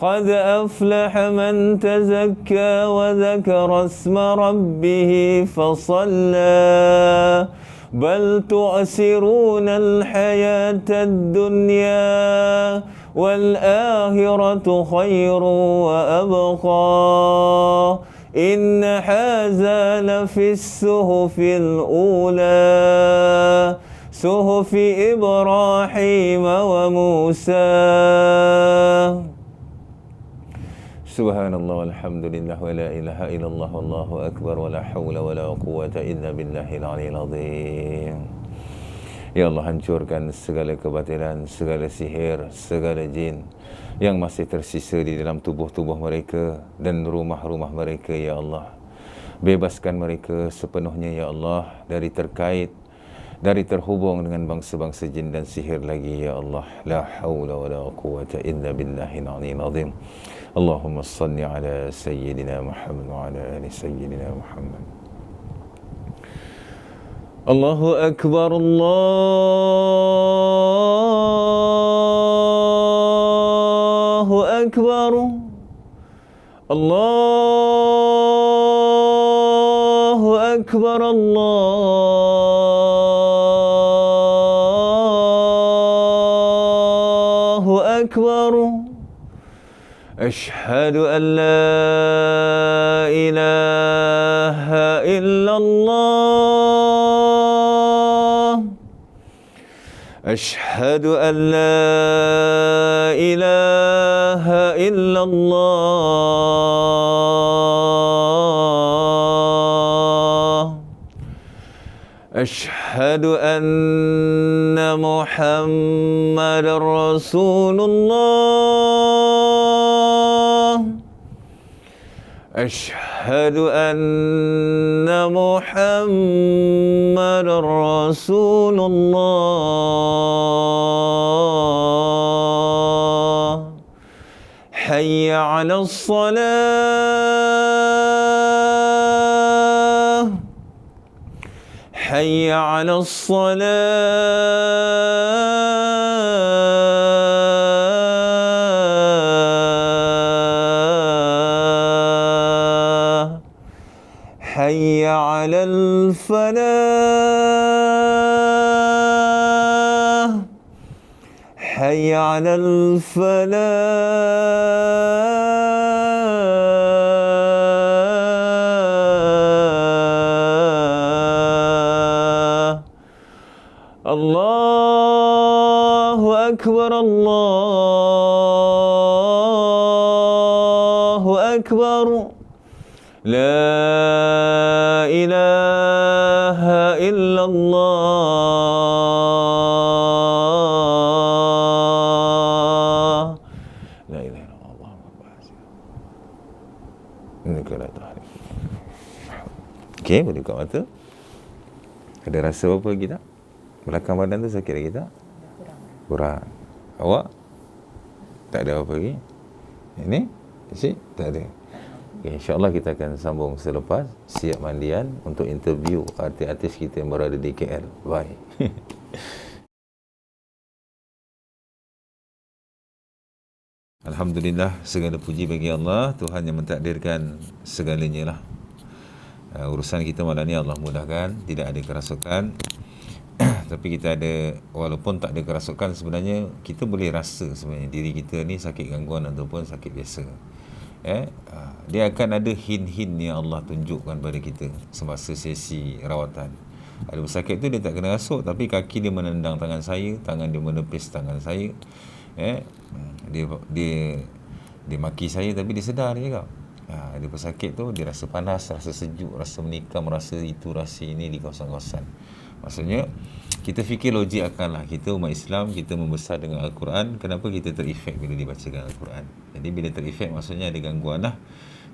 قد أفلح من تزكى وذكر اسم ربه فصلى بل تؤثرون الحياة الدنيا والآخرة خير وأبقى إن هذا لفي الصحف الأولى صحف إبراهيم وموسى Subhanallah walhamdulillah wa la ilaha illallah wallahu akbar wa la hawla wa la quwwata illa billahil aliyil azim. Ya Allah, hancurkan segala kebatilan, segala sihir, segala jin yang masih tersisa di dalam tubuh-tubuh mereka dan rumah-rumah mereka, ya Allah. Bebaskan mereka sepenuhnya, ya Allah, dari terhubung dengan bangsa-bangsa jin dan sihir lagi, ya Allah. La hawla wa la quwwata illa billahil aliyil azim. Allahumma salli ala Sayyidina Muhammad wa ala ali Sayyidina Muhammad. Allahu Akbar, Allahu Akbar, Allahu Akbar, Allahu Akbar. أشهد أن لا إله إلا الله أشهد أن لا إله إلا الله أشهد أن محمد رسول الله أشهد أن محمد رسول الله حي على الصلاة حي على الصلاة حي على الفلاح حي على الفلاح الله أكبر الله أكبر لا إله إلا الله لا إله إلا الله إنك لا تحرك. Okey, boleh buka mata. Ada rasa apa lagi tak? Belakang badan tu sakit lagi tak? Kurang. Awak? Tak ada apa lagi? Ini? Isi? Tak ada. Okay, InsyaAllah kita akan sambung selepas siap mandian untuk interview artis-artis kita yang berada di KL. Bye. Alhamdulillah, segala puji bagi Allah, Tuhan yang mentakdirkan segalanya lah. Urusan kita malam ni Allah mudahkan, tidak ada kerasukan. Tapi kita ada, walaupun tak ada kerasukan, sebenarnya kita boleh rasa sebenarnya diri kita ni sakit gangguan ataupun sakit biasa. Dia akan ada hint-hint yang Allah tunjukkan pada kita semasa sesi rawatan. Ada pesakit tu dia tak kena rasuk, tapi kaki dia menendang tangan saya, tangan dia menepis tangan saya. Dia maki saya tapi dia sedar dia cakap. Ada pesakit tu dia rasa panas, rasa sejuk, rasa menikam, rasa itu, rasa ini di kawasan-kawasan. Maksudnya kita fikir logik akanlah kita umat Islam, kita membesar dengan Al-Quran, kenapa kita terefek bila dibacakan Al-Quran. Jadi bila terefek maksudnya ada gangguan lah.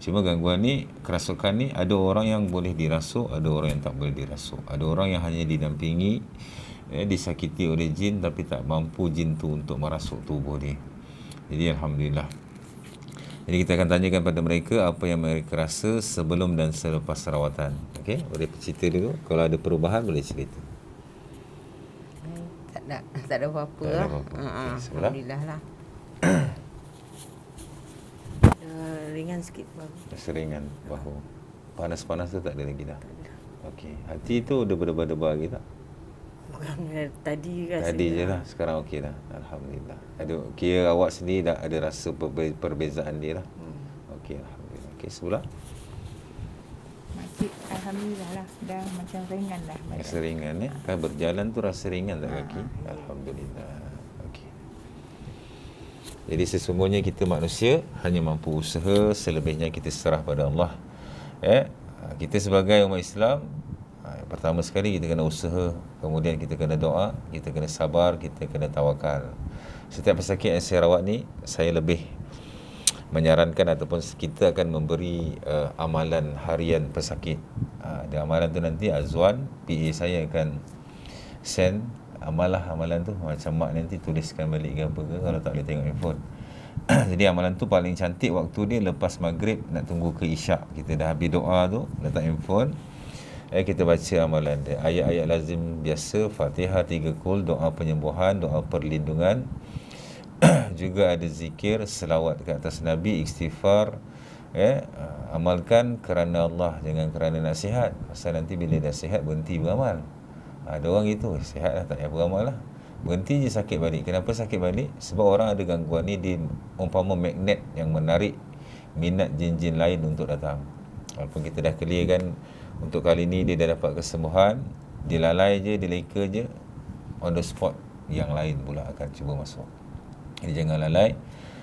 Cuma gangguan ni, kerasukan ni, ada orang yang boleh dirasuk, ada orang yang tak boleh dirasuk. Ada orang yang hanya didampingi, disakiti oleh jin tapi tak mampu jin tu untuk merasuk tubuh dia. Jadi Alhamdulillah. Jadi kita akan tanyakan pada mereka apa yang mereka rasa sebelum dan selepas rawatan. Okey, boleh cerita dulu. Kalau ada perubahan boleh cerita. Tak ada apa-apa lah. Alhamdulillah lah. Ringan sikit baru. Rasa ringan bahu. Panas-panas tu tak ada lagi dah. Okey, hati tu ada berdebar-debar lagi tak? Bukan tadi rasa. Tadi je lah, sekarang okey dah. Alhamdulillah. Ada, kira awak sendiri dah ada rasa perbezaan dia lah. Okey, Alhamdulillah. Okey, sebelah. Masih Alhamdulillah lah. Dah macam ringan dah. Rasa ringan ya. Kan berjalan tu rasa ringan tak kaki? Alhamdulillah. Okey. Jadi sesungguhnya kita manusia hanya mampu usaha, selebihnya kita serah pada Allah. Kita sebagai umat Islam, pertama sekali kita kena usaha, kemudian kita kena doa, kita kena sabar, kita kena tawakal. Setiap pesakit yang saya rawat ni, saya lebih menyarankan ataupun kita akan memberi amalan harian pesakit. Di amalan tu nanti Azwan, PA saya akan send amalan tu. Macam mak nanti tuliskan balik ke apa ke kalau tak boleh tengok handphone. Jadi amalan tu paling cantik waktu dia lepas maghrib nak tunggu ke isyak. Kita dah habis doa tu, letak handphone. Kita baca amalan dia. Ayat-ayat lazim biasa, Fatihah 3 kul, doa penyembuhan, doa perlindungan. Juga ada zikir, selawat ke atas Nabi, istighfar. Amalkan kerana Allah, jangan kerana nasihat. Pasal nanti bila dah sihat berhenti beramal. Ada orang gitu, sihat dah tak payah beramal lah. Berhenti je sakit balik. Kenapa sakit balik? Sebab orang ada gangguan ni, dia umpama magnet yang menarik minat jin-jin lain untuk datang. Walaupun kita dah clear kan, untuk kali ni dia dah dapat kesembuhan, dia lalai je, dia leka je, on the spot yang lain pula akan cuba masuk. Jadi jangan lalai,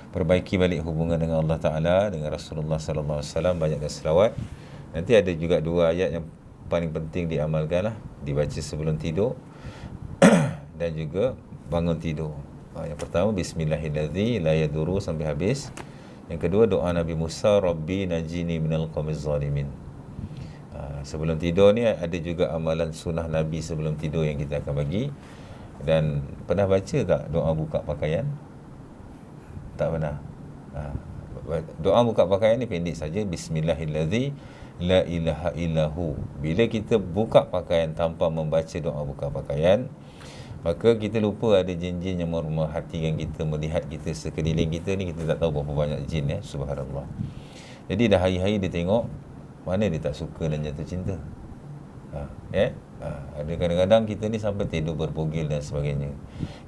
perbaiki balik hubungan dengan Allah Ta'ala, dengan Rasulullah sallallahu alaihi wasallam, banyakkan selawat. Nanti ada juga 2 ayat yang paling penting diamalkan lah, dibaca sebelum tidur dan juga bangun tidur. Yang pertama, Bismillahirrahmanirrahim, la yaduru sampai habis. Yang kedua, doa Nabi Musa, Rabbi najini minal qaumiz zalimin. Sebelum tidur ni ada juga amalan sunnah Nabi sebelum tidur yang kita akan bagi. Dan pernah baca tak doa buka pakaian? Tak pernah. Doa buka pakaian ni pendek saja, Bismillahirrahmanirrahim, la ilaha illahu. Bila kita buka pakaian tanpa membaca doa buka pakaian, maka kita lupa ada jin-jin yang memerhatikan kita, melihat kita sekeliling kita ni. Kita tak tahu berapa banyak jin, subhanallah. Jadi dah hari-hari dia tengok, mana dia tak suka dan jatuh cinta. Ada kadang-kadang kita ni sampai tidur berbogil dan sebagainya.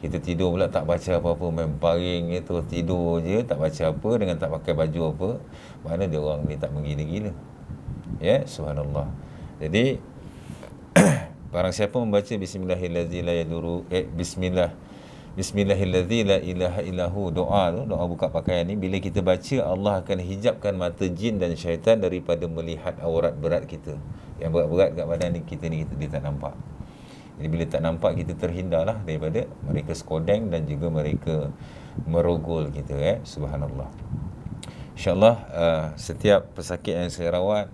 Kita tidur pula tak baca apa-apa, main baring itu, tidur je tak baca apa, dengan tak pakai baju apa. Mana dia orang ni tak menggila-gila. Subhanallah. Jadi barang siapa membaca Bismillahirrahmanirrahim la yaduru Bismillahirrahmanirrahim la ilaha illahu, doa tu, doa buka pakaian ni, bila kita baca, Allah akan hijabkan mata jin dan syaitan daripada melihat aurat berat kita. Yang berat-berat kat badan ni kita dia tak nampak. Jadi bila tak nampak, kita terhindarlah daripada mereka sekodeng dan juga mereka merogol kita. Subhanallah. InsyaAllah setiap pesakit yang saya rawat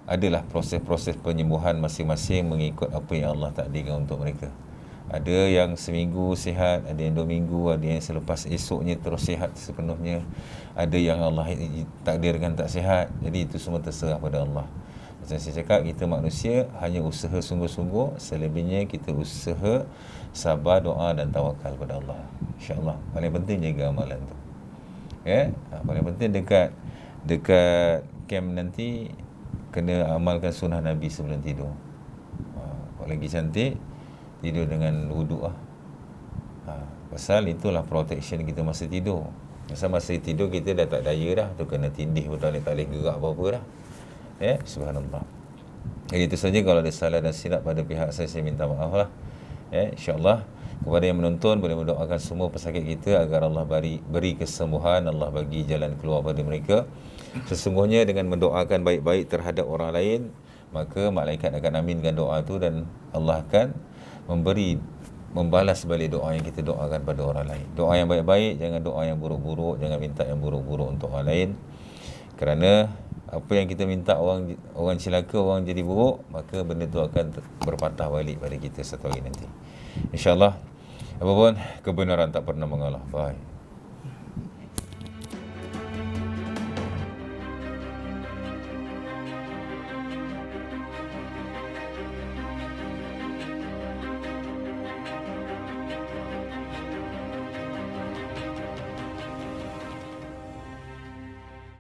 adalah proses-proses penyembuhan masing-masing mengikut apa yang Allah takdirkan untuk mereka. Ada yang seminggu sihat, ada yang 2 minggu, ada yang selepas esoknya terus sihat sepenuhnya, ada yang Allah takdirkan tak sihat. Jadi itu semua terserah pada Allah. Macam saya cakap, kita manusia hanya usaha sungguh-sungguh, selebihnya kita usaha sabar, doa dan tawakal pada Allah. InsyaAllah. Paling penting jaga amalan tu. Paling penting dekat camp nanti kena amalkan sunnah Nabi sebelum tidur. Lagi cantik tidur dengan wuduk lah. Pasal itulah protection kita masa tidur. Masa tidur kita dah tak daya dah, tu kena tindih pun tak boleh gerak apa-apa dah. Subhanallah. Jadi itu saja. Kalau ada salah dan silap pada pihak saya minta maaf lah. InsyaAllah kepada yang menonton, boleh mendoakan semua pesakit kita agar Allah beri kesembuhan, Allah bagi jalan keluar pada mereka. Sesungguhnya dengan mendoakan baik-baik terhadap orang lain, maka malaikat akan aminkan doa itu dan Allah akan membalas balik doa yang kita doakan pada orang lain. Doa yang baik-baik, jangan doa yang buruk-buruk, jangan minta yang buruk-buruk untuk orang lain. Kerana apa yang kita minta orang celaka, orang jadi buruk, maka benda tu akan berpatah balik pada kita satu hari nanti. InsyaAllah, apapun kebenaran tak pernah mengalah. Bye.